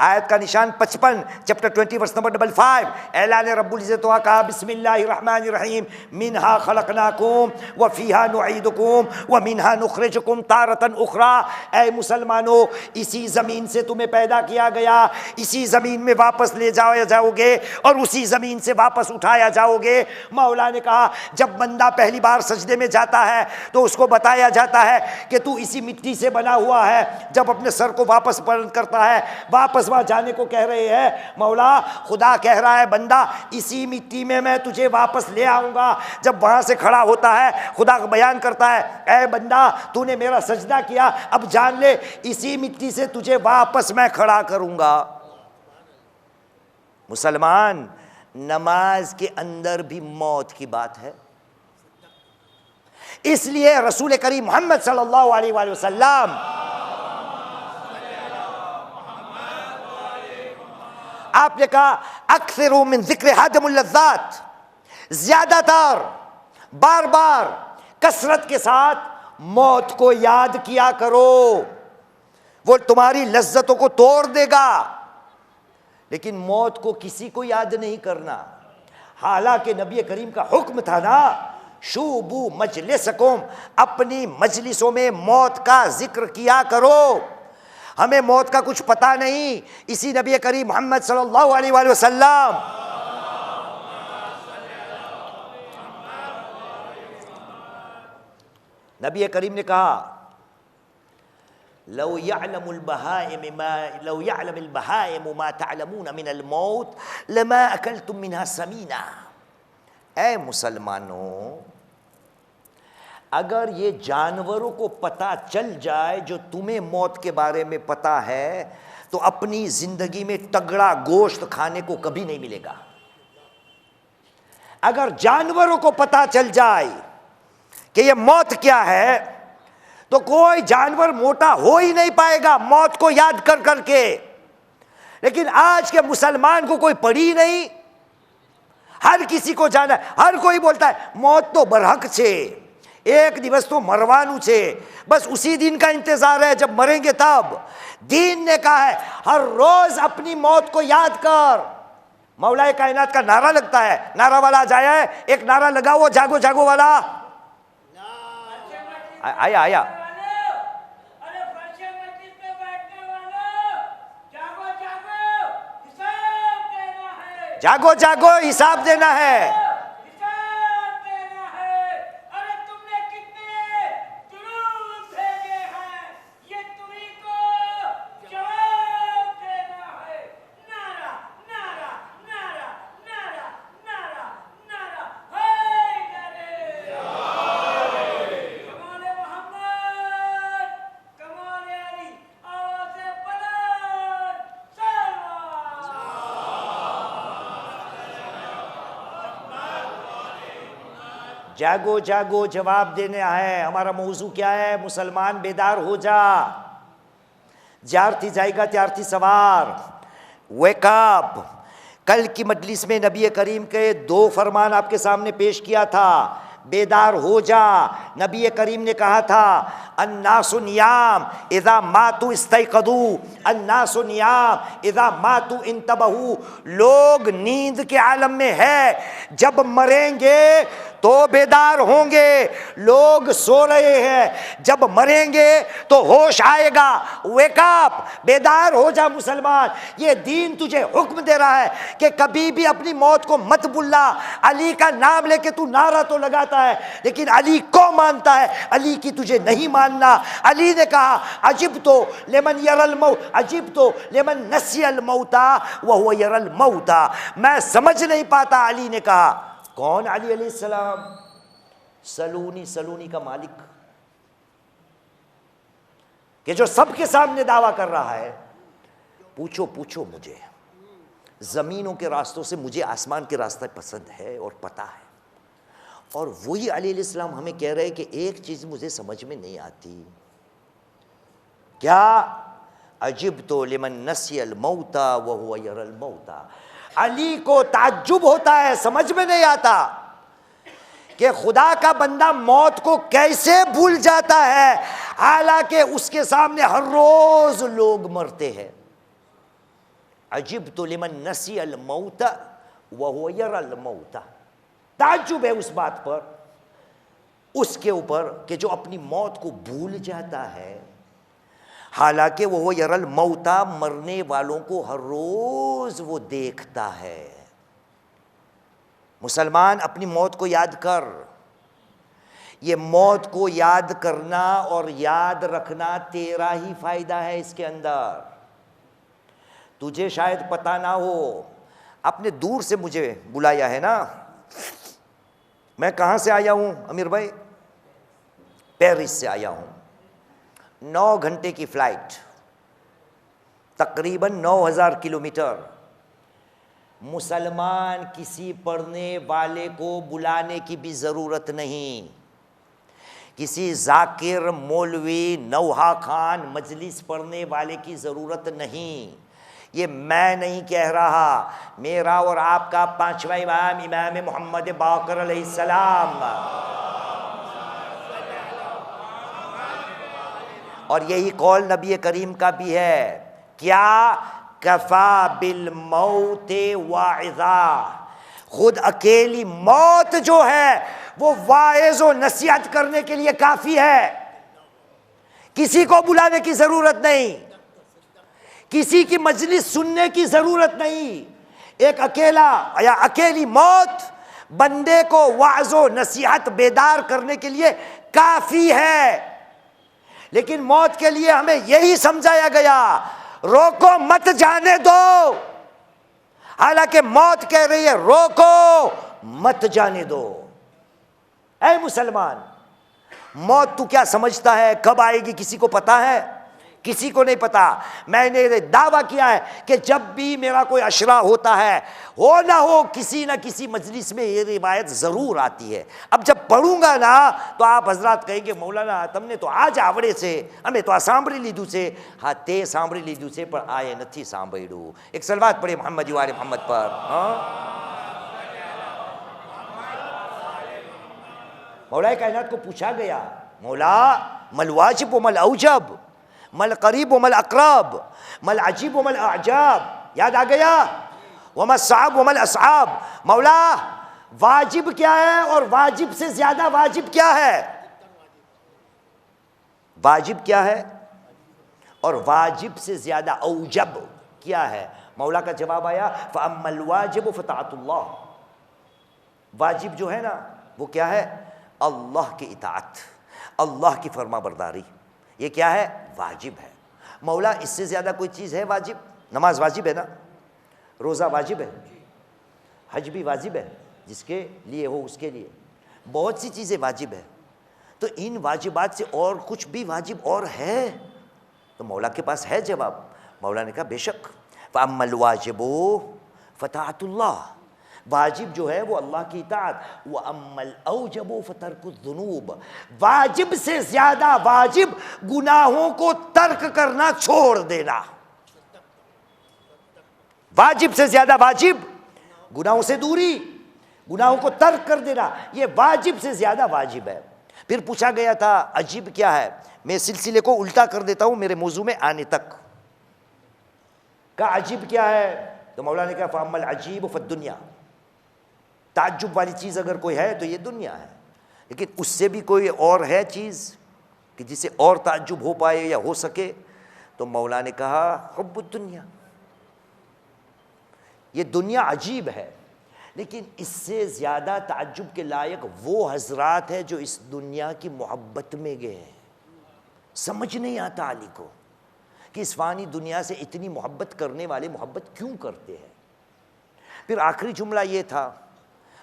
आयत का निशान 55, चैप्टर 20 वर्स नंबर 55। ऐलान रब्बुल इज़्ज़त वा कहा बिस्मिल्लाहिर्रहमानिर्रहीम मिनहा खलक़नाकुम व फ़ीहा नुईदुकुम व मिनहा नुख़रिजुकुम तारतन उख़रा। ऐ मुसलमानों, इसी ज़मीन से तुम्हें पैदा किया गया, इसी ज़मीन में वापस ले जाओगे और उसी ज़मीन से वापस उठाया जाओगे। मौला ने कहा जब बंदा पहली बार सजदे में जाता है तो उसको बताया जाता है कि तू इसी मिट्टी से बना हुआ है। जब अपने सर को वापस बुलंद करता है, वापस वहां जाने को कह रहे हैं, मौला खुदा कह रहा है बंदा इसी मिट्टी में मैं तुझे वापस ले आऊंगा। जब वहां से खड़ा होता है, खुदा बयान करता है ऐ बंदा तूने मेरा सजदा किया, अब जान ले इसी मिट्टी से तुझे वापस मैं खड़ा करूंगा। मुसलमान, नमाज के अंदर भी मौत की बात है। इसलिए रसूल करीम मोहम्मद सल्लल्लाहु अलैहि वसल्लम आपने कहा अक्सरू मिन ज़िक्र हादिमुल लज़्ज़ात, ज्यादातर बार बार कसरत के साथ मौत को याद किया करो, वो तुम्हारी लज्जतों को तोड़ देगा। लेकिन मौत को किसी को याद नहीं करना। हालांकि नबी करीम का हुक्म था ना, शुबू मजलिसकुम, अपनी मजलिसों में मौत का जिक्र किया करो। हमें मौत का कुछ पता नहीं, इसी नबी करीम मोहम्मद सल्लल्लाहु अलैहि वसल्लम नबी करीम ने कहा लौ यअलमुल बहाइम मा तअलमून मिनल मौत लमा अकलतुम मिनहा समीना। ऐ मुसलमानों, अगर ये जानवरों को पता चल जाए जो तुम्हें मौत के बारे में पता है, तो अपनी जिंदगी में तगड़ा गोश्त खाने को कभी नहीं मिलेगा। अगर जानवरों को पता चल जाए कि ये मौत क्या है, तो कोई जानवर मोटा हो ही नहीं पाएगा मौत को याद कर करके। लेकिन आज के मुसलमान को कोई पड़ी नहीं, हर किसी को जाना है, हर कोई बोलता है मौत तो बरहक छे, एक दिवस तो मरवानू छे, बस उसी दिन का इंतजार है जब मरेंगे तब। दीन ने कहा है हर रोज अपनी मौत को याद कर। मौलाए कायनात का नारा लगता है, नारा वाला जाया है, एक नारा लगा वो जागो जागो वाला आया जागो जागो हिसाब देना है। जागो जागो जवाब देना है। हमारा मौजू क्या है? मुसलमान बेदार हो जा। ज्यारती जाएगा त्यारती सवार, वेकअप। कल की मजलिस में नबी करीम के 2 फरमान आपके सामने पेश किया था। बेदार हो जा। नबी करीम ने कहा था अन्नासु नियाम इज़ा मातू इस्तैक़दू, अन्नासु नियाम इज़ा मातू इंतबहू। लोग नींद के आलम में है, जब मरेंगे तो बेदार होंगे। लोग सो रहे हैं, जब मरेंगे तो होश आएगा। वेकअप, बेदार हो जा मुसलमान। ये दीन तुझे हुक्म दे रहा है कि कभी भी अपनी मौत को मत भूलना। अली का नाम लेके तू नारा तो लगाता है, लेकिन अली को मानता है, अली की तुझे नहीं मानना। अली ने कहा अजिब तो लेमन यरल मौत, अजिब तो लेमन नसियल मौता व हुवा यरल मौता। मैं समझ नहीं पाता। अली ने कहा कौन? अली अलैहिस्सलाम, सलूनी, सलूनी का मालिक। कि जो सबके सामने दावा कर रहा है, पूछो पूछो मुझे, ज़मीनों के रास्तों से मुझे आसमान के रास्ता पसंद है और पता है। और वही अलैहिस्सलाम हमें कह रहे हैं कि एक चीज़ मुझे समझ में नहीं आती, क्या? अजिब तो लिमन नसियल मौता व हुवा यरल मौता। अली को ताज्जुब होता है, समझ में नहीं आता कि खुदा का बंदा मौत को कैसे भूल जाता है, हालांकि उसके सामने हर रोज लोग मरते हैं। अजिब तो लिमन नसियल मौता व हुवा यरल मौता। ताज्जुब है उस बात पर, उसके ऊपर कि जो अपनी मौत को भूल जाता है, हालांकि वो यरल मौता, मरने वालों को हर रोज वो देखता है। मुसलमान अपनी मौत को याद कर। ये मौत को याद करना और याद रखना तेरा ही फायदा है इसके अंदर। तुझे शायद पता ना हो, आपने दूर से मुझे बुलाया है ना। मैं कहाँ से आया हूँ अमीर भाई? पेरिस से आया हूँ। 9 घंटे की फ्लाइट, तकरीबन 9000 किलोमीटर। मुसलमान किसी पढ़ने वाले को बुलाने की भी ज़रूरत नहीं, किसी जाकिर मौलवी नौहा खान मजलिस पढ़ने वाले की ज़रूरत नहीं। ये मैं नहीं कह रहा, मेरा और आपका पांचवा इमाम इमाम मोहम्मद बाकर अलैहिस्सलाम, और यही कौल नबी करीम का भी है। क्या? कफ़ा बिल मौते वाइज़ा। खुद अकेली मौत जो है वो वाइज़ और नसीहत करने के लिए काफ़ी है। किसी को बुलाने की ज़रूरत नहीं, किसी की मजलिस सुनने की ज़रूरत नहीं। एक अकेला या अकेली मौत बंदे को वाइज़ और नसीहत बेदार करने के लिए काफ़ी है। लेकिन मौत के लिए हमें यही समझाया गया, रोको मत, जाने दो। हालांकि मौत कह रही है रोको मत, जाने दो। ऐ मुसलमान, मौत तू क्या समझता है? कब आएगी किसी को पता है? किसी को नहीं पता। मैंने दावा किया है कि जब भी मेरा कोई अशरा होता है, हो ना हो, किसी ना किसी मजलिस में ये रिवायत ज़रूर आती है। अब जब पढ़ूंगा ना तो आप हजरात कहेंगे मौलाना तुमने तो आज आवड़े से, हमें तो आ सांभળી લીધું છે। हाँ, ते सांभળી લીધું છે પણ આએ નથી સાંભળ્યું। एक सलवात पढ़े मोहम्मद वाले मोहम्मद पर। हाँ, मौला कायनात को पूछा गया, मौला मल वाजिब व मल औजब, मल करीब व मल अकरब, मल अजीब व मल अजाब। याद आ गया? वमल साब वमल असाब। मौला वाजिब क्या है और वाजिब से ज्यादा वाजिब क्या है? वाजिब क्या है और वाजिब से ज्यादा औजब क्या है? मौला का जवाब आया, फअम्मल वाजिब फताअतुल्लाह। वाजिब जो है ना वो क्या है? अल्लाह की इताअत, अल्लाह की फरमा बरदारी। ये क्या है? वाजिब है। मौला इससे ज़्यादा कोई चीज़ है वाजिब? नमाज वाजिब है ना, रोज़ा वाजिब है, हज भी वाजिब है, जिसके लिए हो उसके लिए। बहुत सी चीज़ें वाजिब है। तो इन वाजिबात से और कुछ भी वाजिब और है? तो मौला के पास है जवाब। मौला ने कहा बेशक, फ़अम्मल वाजिबु फ़ताअतुल्लाह। वाजिब जो है वो अल्लाह की इताअत, व अम्मल औजबु फ़तर्कुज़्ज़ुनूब। वाजिब से ज़्यादा वाजिब गुनाहों को तर्क करना, छोड़ देना। वाजिब से ज़्यादा वाजिब गुनाहों से दूरी, गुनाहों को तर्क कर देना, ये वाजिब से ज़्यादा वाजिब है। फिर पूछा गया था अजीब क्या है? मैं सिलसिले को उल्टा कर देता हूँ मेरे मौजू में आने तक। का अजीब क्या है? तो मौला ने कहा फ़अम्मल अजीब फ़द्दुनिया। ताज्जुब वाली चीज़ अगर कोई है तो ये दुनिया है, लेकिन उससे भी कोई और है चीज़ कि जिसे और ताज्जुब हो पाए या हो सके, तो मौला ने कहा हुब्बुद दुनिया। ये दुनिया अजीब है, लेकिन इससे ज़्यादा ताज्जुब के लायक वो हजरात हैं जो इस दुनिया की मोहब्बत में गए हैं। समझ नहीं आता अली को कि इस फ़ानी दुनिया से इतनी मोहब्बत करने वाले मोहब्बत क्यों करते हैं। फिर आखिरी जुमला ये था,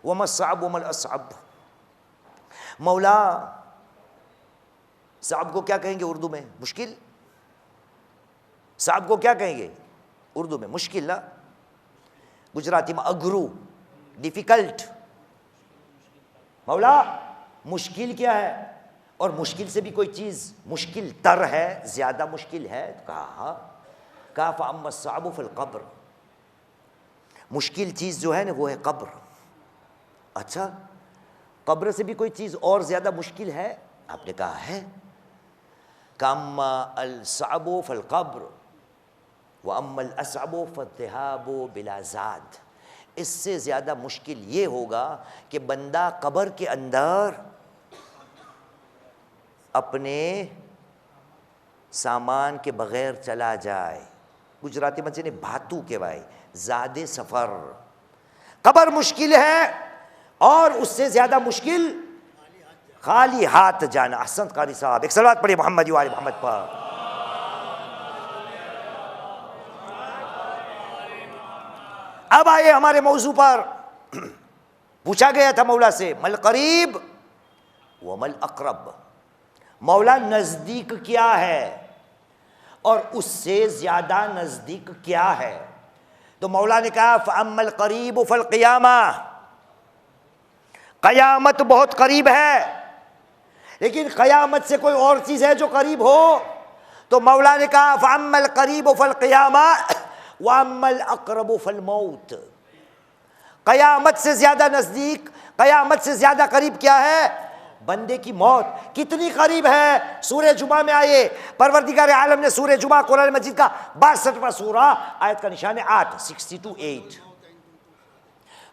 वमल साब वमल असाब। मौला साब को क्या कहेंगे उर्दू में? मुश्किल। साहब को क्या कहेंगे उर्दू में? मुश्किल ना, गुजराती में अघरू, डिफिकल्ट। मौला मुश्किल क्या है? और मुश्किल से भी कोई चीज़ मुश्किल तर है, ज़्यादा मुश्किल है? कहा फ़अम्मा अस्सअबु फ़िल क़ब्र, मुश्किल चीज़ जो है ना वो है कब्र। अच्छा, कब्र से भी कोई चीज़ और ज़्यादा मुश्किल है? आपने कहा है। कम्मा अल-सअबु फ़िल क़ब्र व अम्मा अल-असअबु फ़द्दिहाबु बिला ज़ाद, इससे ज़्यादा मुश्किल ये होगा कि बंदा कब्र के अंदर अपने सामान के बग़ैर चला जाए। गुजराती में जिन्हें भातू के भाई ज़्यादा सफ़र। कब्र मुश्किल है और उससे ज़्यादा मुश्किल खाली हाथ जाना। अहसन कारी साहब, एक सलावत पढ़िए मोहम्मद वाले मोहम्मद पर। अब आइए हमारे मौजू पर। पूछा गया था मौला से, मल करीब व मल अकरब, मौला नज़दीक क्या है और उससे ज़्यादा नज़दीक क्या है? तो मौला ने कहा फ़अम्मल करीब फ़ल क़ियामा, क़यामत बहुत करीब है। लेकिन क़यामत से कोई और चीज़ है जो करीब हो? तो मौला ने कहा फ़अम्मल करीब फ़ल क़ियामा व अम्मल अक़रब फ़ल मौत। क़यामत से ज़्यादा नज़दीक, क़यामत से ज़्यादा करीब क्या है? बंदे की मौत। कितनी करीब है? सूरह जुमा में आए, परवरदिगार आलम ने सूरह जुमा कुरान मजीद का 62वां सूरा, आयत का निशान है 8, 62-8।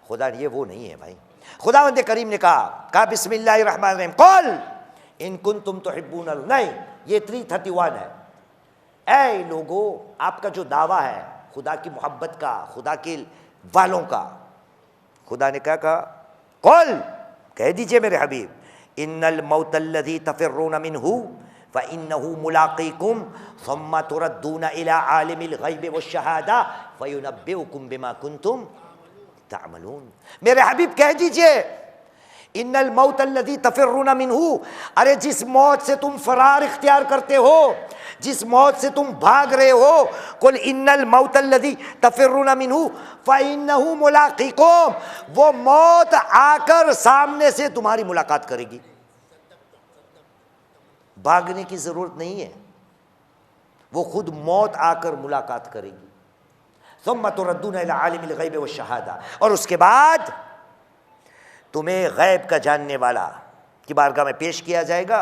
खुदा ये वो नहीं है भाई। खुदावंद करीम ने कहा बिस्मिल्लाहिर्रहमानिर्रहीम, क़ुल इन कुंतुम तुहिब्बूनल, नहीं, ये 331 है। ऐ लोगो, आपका जो दावा है खुदा की मोहब्बत का, खुदा के वालों का, खुदा ने क्या कहा? क़ुल, कह दीजिए मेरे हबीब, इन्नल मौतल्लज़ी तफ़िर्रून मिन्हु फ़इन्नहु मुलाक़ीकुम सुम्मा तुरद्दूना इला आलिमिल ग़ैबि वश्शहादा फ़युनब्बिउकुम बिमा कुंतुम तामलून। मेरे हबीब कह दीजिए, इन्नल मौतल्लज़ी तफ़िर्रून मिन्हु, अरे जिस मौत से तुम फरार इख्तियार करते हो, जिस मौत से तुम भाग रहे हो, कुल इन्नल मौतल्लज़ी तफ़िर्रून मिन्हु फ़इन्नहु मुलाक़ीकुम, वो मौत आकर सामने से तुम्हारी मुलाकात करेगी। भागने की ज़रूरत नहीं है, वो खुद मौत आकर मुलाकात करेगी। सुम्मा तुरद्दूना इला आलिमिल ग़ैबि वश्शहादा, और उसके बाद तुम्हें गैब का जानने वाला की बारगाह में पेश किया जाएगा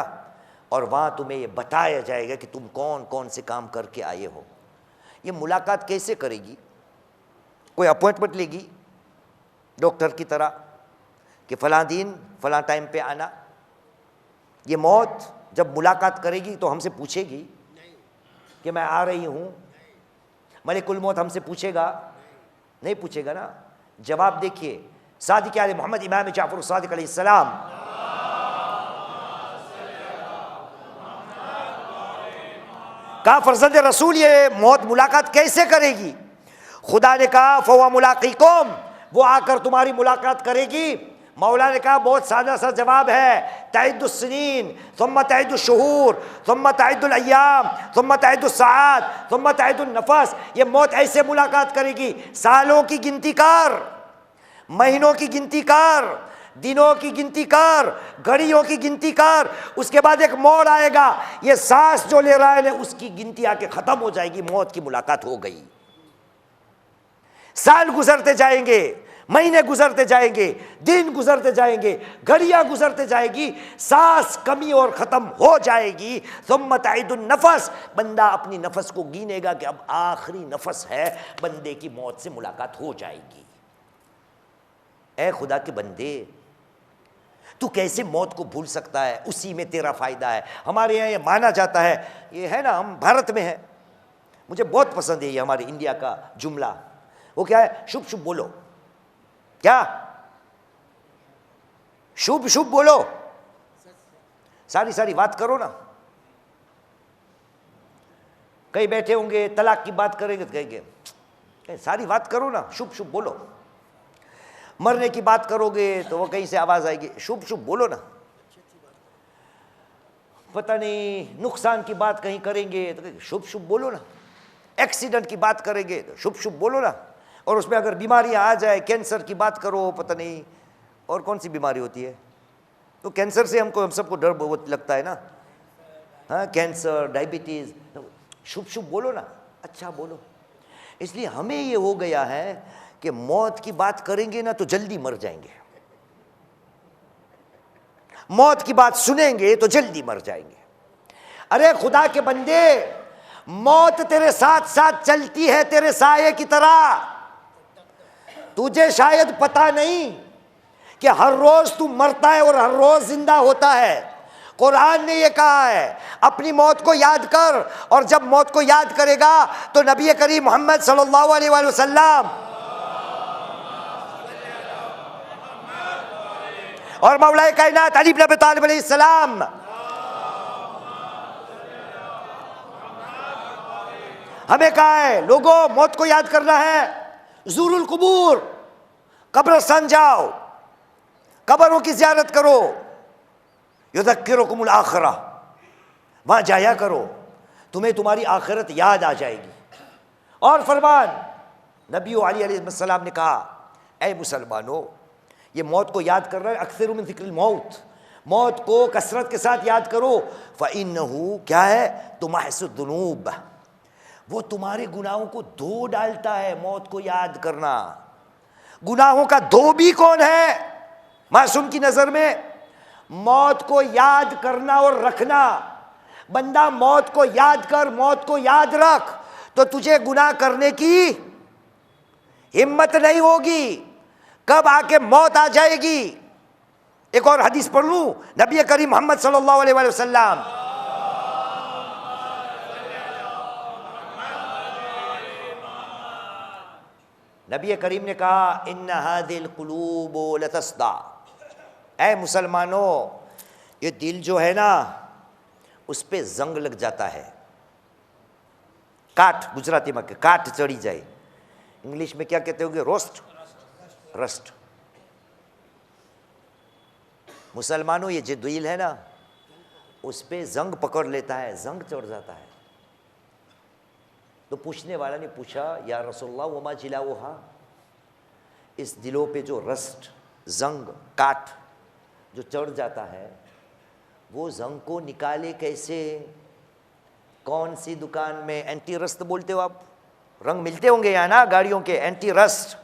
और वहाँ तुम्हें ये बताया जाएगा कि तुम कौन कौन से काम करके आए हो। ये मुलाकात कैसे करेगी? कोई अपॉइंटमेंट लेगी डॉक्टर की तरह कि फ़लाँ दिन फ़लाँ टाइम पे आना? ये मौत जब मुलाकात करेगी तो हमसे पूछेगी कि मैं आ रही हूँ? मलिकुल मौत हमसे पूछेगा? नहीं पूछेगा ना। जवाब देखिए, सादिक़ आले मोहम्मद इमाम जाफ़र सादिक़ अलैहिस्सलाम, कहा फर्जंद रसूल ये मौत मुलाकात कैसे करेगी? खुदा ने कहा फ़हुवा मुलाक़ीकुम, वो आकर तुम्हारी मुलाकात करेगी। मौला ने कहा बहुत सादा सा जवाब है, तइद्दुस्सनीन सुम्मा तइद्दुश्शुहूर सुम्मा तइद्दुल-अय्याम सुम्मा तइद्दुस्सआत सुम्मा तइद्दुन-नफ़स। ये मौत ऐसे मुलाकात करेगी, सालों की गिनती कर, महीनों की गिनती कर, दिनों की गिनती कर, घड़ियों की गिनती कर। उसके बाद एक मोड़ आएगा, ये सांस जो ले रहा है ना उसकी गिनती आके ख़त्म हो जाएगी, मौत की मुलाकात हो गई। साल गुजरते जाएंगे, महीने गुजरते जाएंगे, दिन गुजरते जाएंगे, घड़ियां गुजरते जाएगी, सांस कमी और ख़त्म हो जाएगी। सुम्मा तइद्दुन-नफ़स, बंदा अपनी नफ़स को गिनेगा कि अब आखिरी नफ़स है, बंदे की मौत से मुलाकात हो जाएगी। ऐ खुदा के बंदे, तू कैसे मौत को भूल सकता है? उसी में तेरा फ़ायदा है। हमारे यहाँ ये माना जाता है, ये है ना, हम भारत में है, मुझे बहुत पसंद है ये हमारे इंडिया का जुमला। वो क्या है? शुभ शुभ बोलो। क्या? शुभ शुभ बोलो, सारी सारी बात करो ना। कई बैठे होंगे तलाक की बात करेंगे तो कहेंगे सारी बात करो ना, शुभ शुभ बोलो। मरने की बात करोगे तो वो कहीं से आवाज़ आएगी, शुभ शुभ बोलो ना। पता नहीं नुकसान की बात कहीं करेंगे तो शुभ शुभ बोलो ना। एक्सीडेंट की बात करेंगे तो शुभ शुभ बोलो ना, और उसमें अगर बीमारियां आ जाए, कैंसर की बात करो, पता नहीं और कौन सी बीमारी होती है, तो कैंसर से हम सबको डर बहुत लगता है ना, हाँ, कैंसर, डायबिटीज, शुभ शुभ बोलो ना, अच्छा बोलो। इसलिए हमें ये हो गया है कि मौत की बात करेंगे ना तो जल्दी मर जाएंगे, मौत की बात सुनेंगे तो जल्दी मर जाएंगे। अरे खुदा के बंदे, मौत तेरे साथ साथ चलती है तेरे साये की तरह। तुझे शायद पता नहीं कि हर रोज तू मरता है और हर रोज जिंदा होता है। कुरान ने यह कहा है अपनी मौत को याद कर, और जब मौत को याद करेगा तो नबी करीम मोहम्मद सल्लल्लाहु अलैहि वसल्लम और मौलाए कायनात अली इब्न अबी तालिब अलैहिस्सलाम हमें कहा है लोगों मौत को याद करना है, ज़ुरूल कुबूर, कब्रिस्तान जाओ, कब्रों की ज़ियारत करो, युज़क्किरुकुमुल आखिरा, वहाँ जाया करो, तुम्हें तुम्हारी आखिरत याद आ जाएगी। और फरमान नबी अलैहिस्सलाम ने कहा, ऐ मुसलमानों, ये मौत को याद कर रहा है, अक्सर मिन ज़िक्रिल मौत, मौत को कसरत के साथ याद करो। फ़इन्नहु क्या है, तुमहसुद्दुनूब, वो तुम्हारे गुनाहों को धो डालता है। मौत को याद करना, गुनाहों का धोबी कौन है मासूम की नजर में? मौत को याद करना और रखना। बंदा मौत को याद कर, मौत को याद रख, तो तुझे गुनाह करने की हिम्मत नहीं होगी। कब आके मौत आ जाएगी? एक और हदीस पढ़ लूं, नबी करीम मोहम्मद सल्लल्लाहु अलैहि वसल्लम नबी करीम ने कहा, इन्ना हादिल कुलूब लतस्दा, ऐ मुसलमानों, ये दिल जो है ना उस पे जंग लग जाता है, काट, गुजराती में काट चढ़ी जाए, इंग्लिश में क्या कहते होंगे, रोस्ट, रस्ट। मुसलमानों ये जो दिल है ना उस पे जंग पकड़ लेता है, जंग चढ़ जाता है। तो पूछने वाला ने पूछा, या रसूलल्लाह वमा जिलाउहा, इस दिलों पे जो रस्ट, जंग, काट जो चढ़ जाता है, वो जंग को निकाले कैसे? कौन सी दुकान में एंटी रस्ट बोलते हो आप, रंग मिलते होंगे यहाँ ना गाड़ियों के, एंटी रस्ट,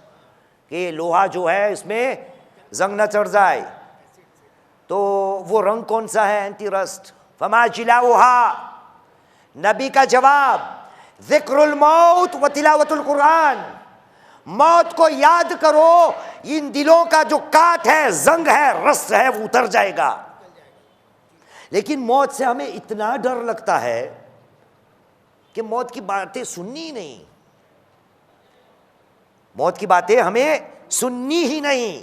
कि लोहा जो है इसमें जंग न चढ़ जाए, तो वो रंग कौन सा है? Anti rust. फमा जिलाउहा, नबी का जवाब, ज़िक्रुल मौत व तिलावतुल कुरान, मौत को याद करो, इन दिलों का जो काट है, जंग है, रस है, वो उतर जाएगा। लेकिन मौत से हमें इतना डर लगता है कि मौत की बातें सुननी ही नहीं, मौत की बातें हमें सुननी ही नहीं।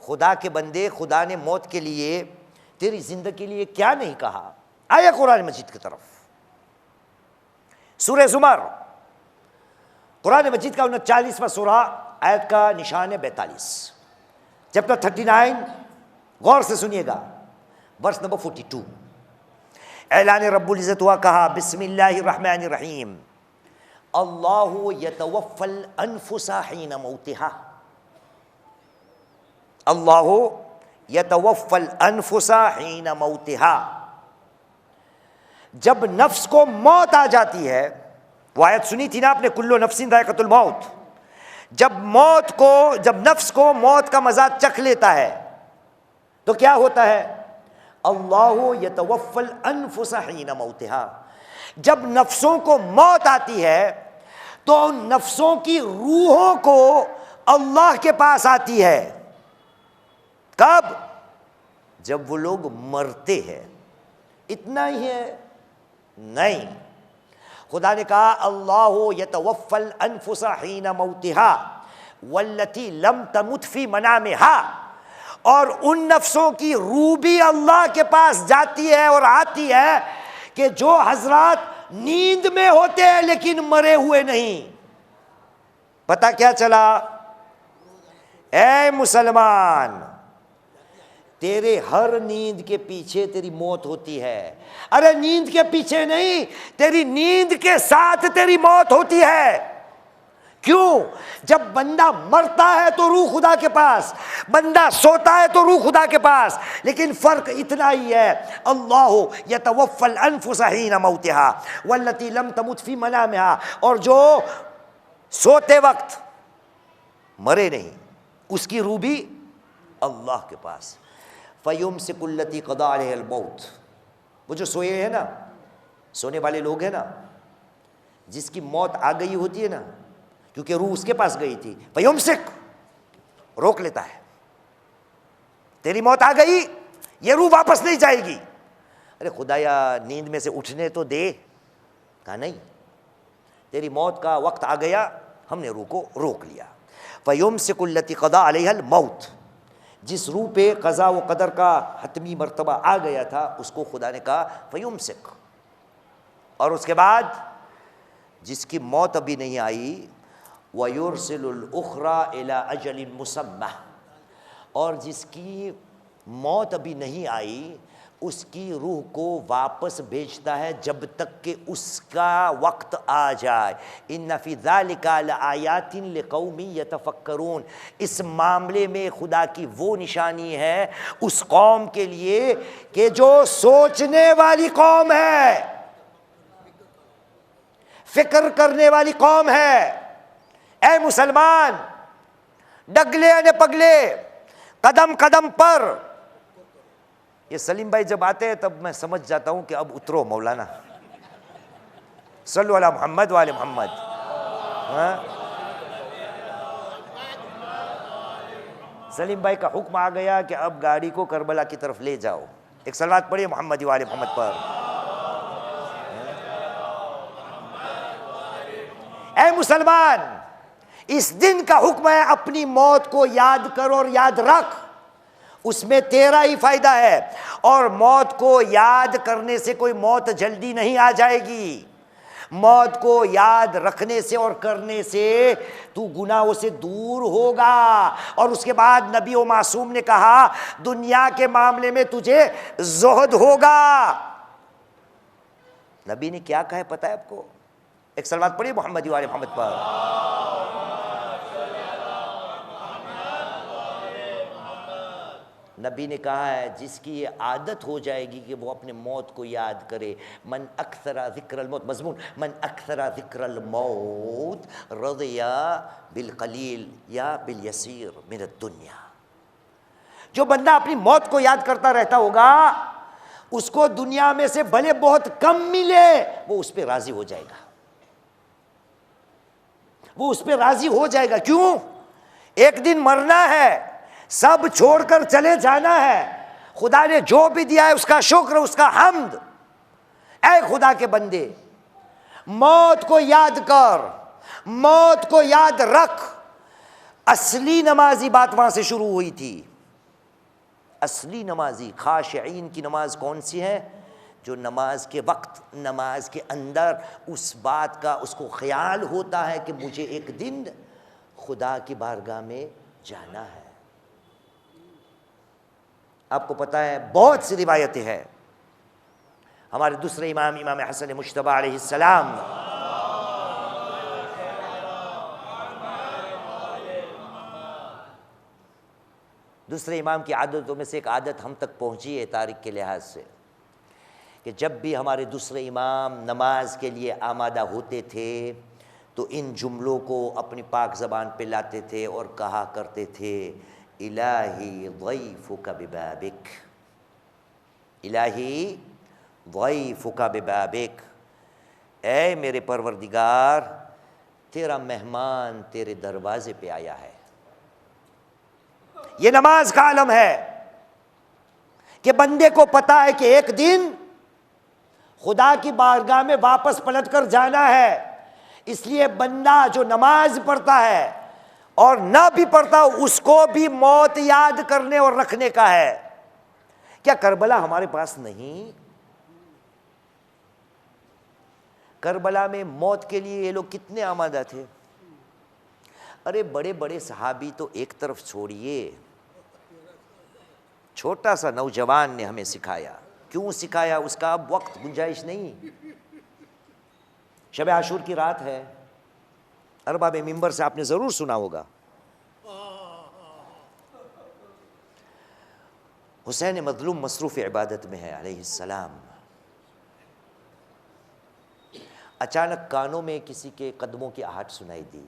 खुदा के बंदे, खुदा ने मौत के लिए, तेरी जिंदगी के लिए क्या नहीं कहा? आया कुरान मजीद की तरफ, सूरह ज़ुमर, कुरान मजीद का 39वां सूरा, आयत का निशान है 42, चैप्टर 39, गौर से सुनिएगा, वर्स नंबर 42। ऐलान रब्बुल इज़्ज़त हुआ, कहा बिस्मिल्लाहिर रहमानिर रहीम, अल्लाहु यतवफ़्फ़ल अनफुसा हीना मौतिहा, अल्लाहु यतवफ़्फ़ल अनफुसा हीना मौतिहा, जब नफ्स को मौत आ जाती है, वो आयत सुनी थी ना आपने, कुल्लु नफ्सिन ज़ाइक़तुल मौत, जब नफ्स को मौत का मज़ा चख लेता है तो क्या होता है? अल्लाहु यतवफ़्फ़ल अनफुसा हीना मौतिहा, जब नफ्सों को मौत आती है तो नफ्सों की रूहों को अल्लाह के पास आती है। कब? जब वो लोग मरते हैं। इतना ही है? नहीं, खुदा ने कहा अल्लाहु यतवफ़्फ़ल अनफुसा हीना मौतिहा वल्लती लम तमुत फी मनामिहा, और उन नफ्सों की रूह भी अल्लाह के पास जाती है और आती है कि जो हजरात नींद में होते हैं लेकिन मरे हुए नहीं। पता क्या चला? ऐ मुसलमान, तेरे हर नींद के पीछे तेरी मौत होती है। अरे नींद के पीछे नहीं, तेरी नींद के साथ तेरी मौत होती है। क्यों? जब बंदा मरता है तो रूह खुदा के पास, बंदा सोता है तो रूह खुदा के पास। लेकिन फर्क इतना ही है, अल्लाहु यतवफ़्फ़ल अनफुसहीन मौतिहा वल्लती लम तमुत फी मनामिहा, और जो सोते वक्त मरे नहीं उसकी रूह भी अल्लाह के पास। फ़युमसिकुल्लती क़दा अलैहिल मौत, वो जो सोए हैं ना, सोने वाले लोग हैं ना, जिसकी मौत आ गई होती है ना, क्योंकि रूह उसके पास गई थी, फ़युमसिक, रोक लेता है। तेरी मौत आ गई, ये रूह वापस नहीं जाएगी। अरे खुदाया नींद में से उठने तो दे। कहा नहीं, तेरी मौत का वक्त आ गया, हमने रूह को रोक लिया। फ़युमसिकुल्लती क़दा अलैहिल मौत, जिस रूह पे क़ज़ा व क़दर का हतमी मर्तबा आ गया था उसको खुदा ने कहा फ़युमसिक। और उसके बाद जिसकी मौत अभी नहीं आई, वयुरसिलुल उख़रा इला अजलिन मुसम्मा, और जिसकी मौत अभी नहीं आई उसकी रूह को वापस भेजता है जब तक कि उसका वक्त आ जाए। इन्ना फ़ी ज़ालिका लआयातिन लिक़ौमिन यतफ़क्करून, इस मामले में खुदा की वो निशानी है उस कौम के लिए कि जो सोचने वाली कौम है, फिक्र करने वाली कौम है। ऐ मुसलमान, डगले अने पगले, कदम कदम पर। ये सलीम भाई जब आते हैं तब मैं समझ जाता हूं कि अब उतरो मौलाना, सल्लु अला मोहम्मद वाले मोहम्मद। हाँ? सलीम भाई का हुक्म आ गया कि अब गाड़ी को करबला की तरफ ले जाओ। एक सलावत पढ़िए मोहम्मद वाले मोहम्मद पर। ऐ मुसलमान, इस दिन का हुक्म है अपनी मौत को याद कर और याद रख, उसमें तेरा ही फायदा है। और मौत को याद करने से कोई मौत जल्दी नहीं आ जाएगी। मौत को याद रखने से और करने से तू गुनाहों से दूर होगा। और उसके बाद नबी व मासूम ने कहा दुनिया के मामले में तुझे ज़ुहद होगा। नबी ने क्या कहा है पता है आपको? एक सलवात पढ़िए मोहम्मद वाले मोहम्मद पर। नबी ने कहा है जिसकी ये आदत हो जाएगी कि वो अपने मौत को याद करे, मन अक्सरा ज़िक्रल मौत, मज़मून मन अक्सरा ज़िक्रल मौत रज़िया बिल क़लील या बिल यसीर मिन दुनिया। जो बंदा अपनी मौत को याद करता रहता होगा उसको दुनिया में से भले बहुत कम मिले वो उस पर राज़ी हो जाएगा, वो उस पर राज़ी हो जाएगा। क्यों? एक दिन मरना है, सब छोड़कर चले जाना है। खुदा ने जो भी दिया है उसका शुक्र, उसका हम्द। ऐ खुदा के बंदे, मौत को याद कर, मौत को याद रख। असली नमाजी बात वहां से शुरू हुई थी। असली नमाजी खाशिईन की नमाज कौन सी है? जो नमाज के वक्त, नमाज के अंदर उस बात का उसको ख्याल होता है कि मुझे एक दिन खुदा की बारगाह में जाना है। आपको पता है बहुत सी रिवायतें हैं। हमारे दूसरे इमाम, इमाम हसन मुश्तबा अलैहिस्सलाम, दूसरे इमाम की आदतों में से एक आदत हम तक पहुंची है तारीख के लिहाज से, कि जब भी हमारे दूसरे इमाम नमाज के लिए आमादा होते थे तो इन जुमलों को अपनी पाक ज़बान पे लाते थे और कहा करते थे इलाही ज़ैफ़ुका बिबाबिक, इलाही ज़ैफ़ुका बिबाबिक, ऐ मेरे परवरदिगार तेरा मेहमान तेरे दरवाजे पे आया है। ये नमाज का आलम है कि बंदे को पता है कि एक दिन खुदा की बारगाह में वापस पलट कर जाना है। इसलिए बंदा जो नमाज पढ़ता है और ना भी पढ़ता उसको भी मौत याद करने और रखने का है। क्या करबला हमारे पास नहीं? करबला में मौत के लिए ये लोग कितने आमादा थे। अरे बड़े बड़े सहाबी तो एक तरफ छोड़िए, छोटा सा नौजवान ने हमें सिखाया। क्यों सिखाया उसका अब वक्त गुंजाइश नहीं। शब आशूर की रात है, अरबाब मिंबर से आपने जरूर सुना होगा, हुसैन मजलूम मसरूफ इबादत में है अलैहिस्सलाम। अचानक कानों में किसी के कदमों की आहट सुनाई दी।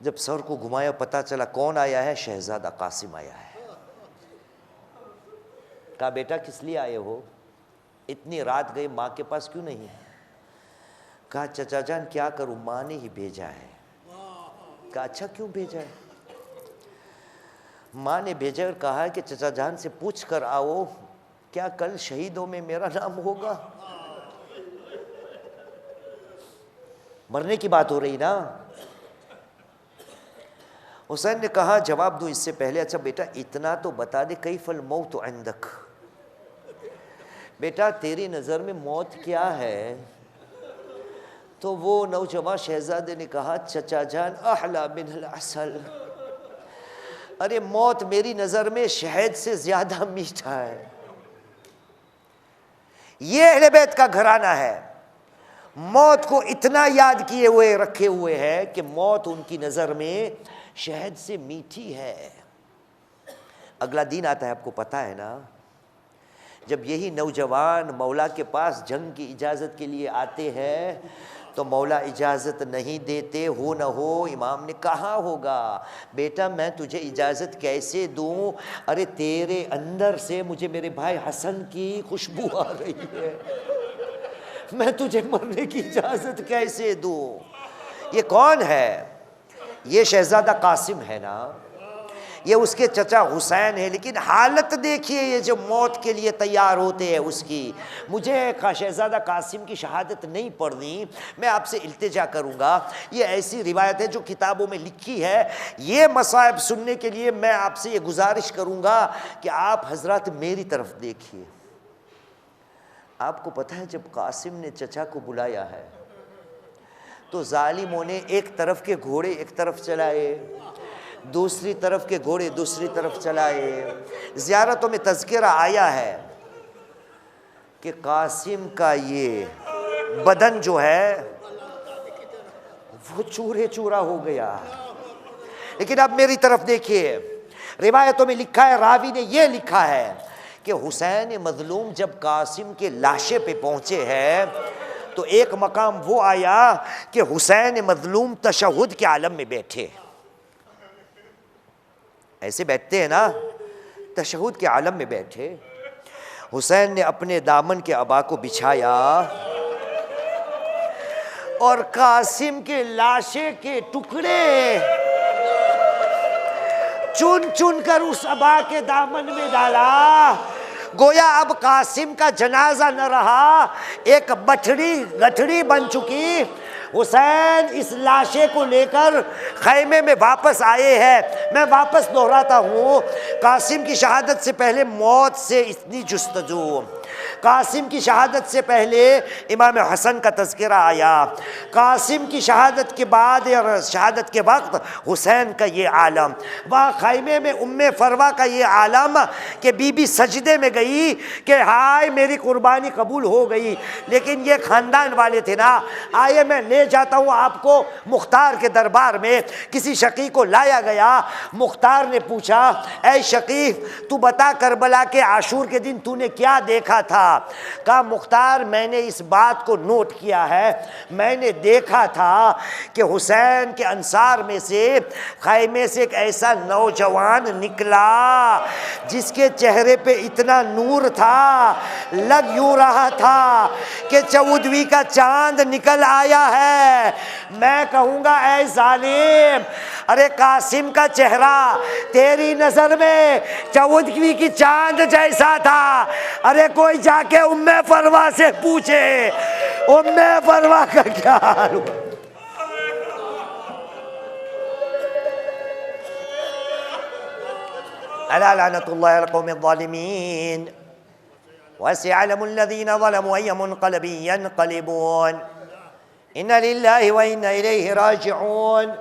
जब सर को घुमाया पता चला कौन आया है, शहजादा कासिम आया है। कहा बेटा किस लिए आए हो, इतनी रात गई माँ के पास क्यों नहीं। कहा चचा जान क्या करूं, माँ ने ही भेजा है। कहा अच्छा क्यों भेजा है। माँ ने भेजा और कहा है कि चचा जान से पूछ कर आओ क्या कल शहीदों में मेरा नाम होगा। मरने की बात हो रही ना। हुसैन ने कहा जवाब दो इससे पहले, अच्छा बेटा इतना तो बता दे, कैफल मौत इंदक, बेटा तेरी नज़र में मौत क्या है। तो वो नौजवान शहजादे ने कहा चचा जान अहला मिनल असल, अरे मौत मेरी नज़र में शहद से ज़्यादा मीठा है। ये अहले बैत का घराना है, मौत को इतना याद किए हुए रखे हुए है कि मौत उनकी नज़र में शहद से मीठी है। अगला दिन आता है, आपको पता है ना, जब यही नौजवान मौला के पास जंग की इजाज़त के लिए आते हैं तो मौला इजाज़त नहीं देते। हो न हो इमाम ने कहा होगा बेटा मैं तुझे इजाज़त कैसे दूं, अरे तेरे अंदर से मुझे मेरे भाई हसन की खुशबू आ रही है, मैं तुझे मरने की इजाज़त कैसे दूं। ये कौन है, ये शहजादा कासिम है ना, ये उसके चचा हुसैन है। लेकिन हालत देखिए ये जो मौत के लिए तैयार होते हैं उसकी। मुझे शहजादा कासिम की शहादत नहीं पढ़नी, मैं आपसे इल्तिजा करूँगा, ये ऐसी रिवायत है जो किताबों में लिखी है। ये मसाइब सुनने के लिए मैं आपसे ये गुजारिश करूँगा कि आप हजरत मेरी तरफ देखिए। आपको पता है जब कासिम ने चचा को बुलाया है तो जालिमों ने एक तरफ के घोड़े एक तरफ चलाए, दूसरी तरफ के घोड़े दूसरी तरफ चलाए। ज़ियारतों में तज़किरा आया है कि कासिम का ये बदन जो है वो चूरे चूरा हो गया। लेकिन अब मेरी तरफ देखिए, रिवायतों में लिखा है, रावी ने ये लिखा है कि हुसैन मजलूम जब कासिम के लाशे पे पहुंचे हैं तो एक मकाम वो आया कि हुसैन मजलूम तशहुद के आलम में बैठे, ऐसे बैठते हैं ना, तशहुद के आलम में बैठे। हुसैन ने अपने दामन के अबा को बिछाया और कासिम के लाशे के टुकड़े चुन चुन कर उस अबा के दामन में डाला। गोया अब कासिम का जनाजा न रहा, एक गठड़ी बन चुकी। हुसैन इस लाशे को लेकर खैमे में वापस आए हैं। मैं वापस दोहराता हूँ, कासिम की शहादत से पहले मौत से इतनी जुस्तजू, कासिम की शहादत से पहले इमाम हसन का तज़किरा आया, कासिम की शहादत के बाद या शहादत के वक्त हुसैन का ये आलम, वहाँ खैमे में उम्मे फरवा का ये आलम कि बीबी सजदे में गई कि हाय मेरी कुर्बानी कबूल हो गई। लेकिन ये ख़ानदान वाले थे ना, आइए मैं ले जाता हूँ आपको मुख्तार के दरबार में। किसी शकी को लाया गया, मुख्तार ने पूछा ऐ शकी तू बता करबला के आशूर के दिन तूने क्या देखा था। कहा मुख्तार मैंने इस बात को नोट किया है, मैंने देखा था कि हुसैन के अंसार में से खैमे से एक ऐसा नौजवान निकला जिसके चेहरे पे इतना नूर था, लग यूं रहा था कि 14वीं का चांद निकल आया है। मैं कहूँगा ऐ जालिम, अरे कासिम का चेहरा तेरी नज़र में 14वीं की चांद जैसा था। अरे कोई जाके उम्मे फरवा से पूछे उम्मे फरवा का क्या हाल हुआ। अला लानतुल्लाहि अला क़ौमिज़ ज़ालिमीन वसयअलमु ल्लज़ीना ज़लमू अय्य मुनक़लिबिन यनक़लिबून इन्ना लिल्लाहि व इन्ना इलैहि राजिऊन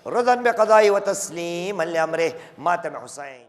रज़न बिक़ज़ाइ व तस्लीम अल अम्रिह मातम हुसैन।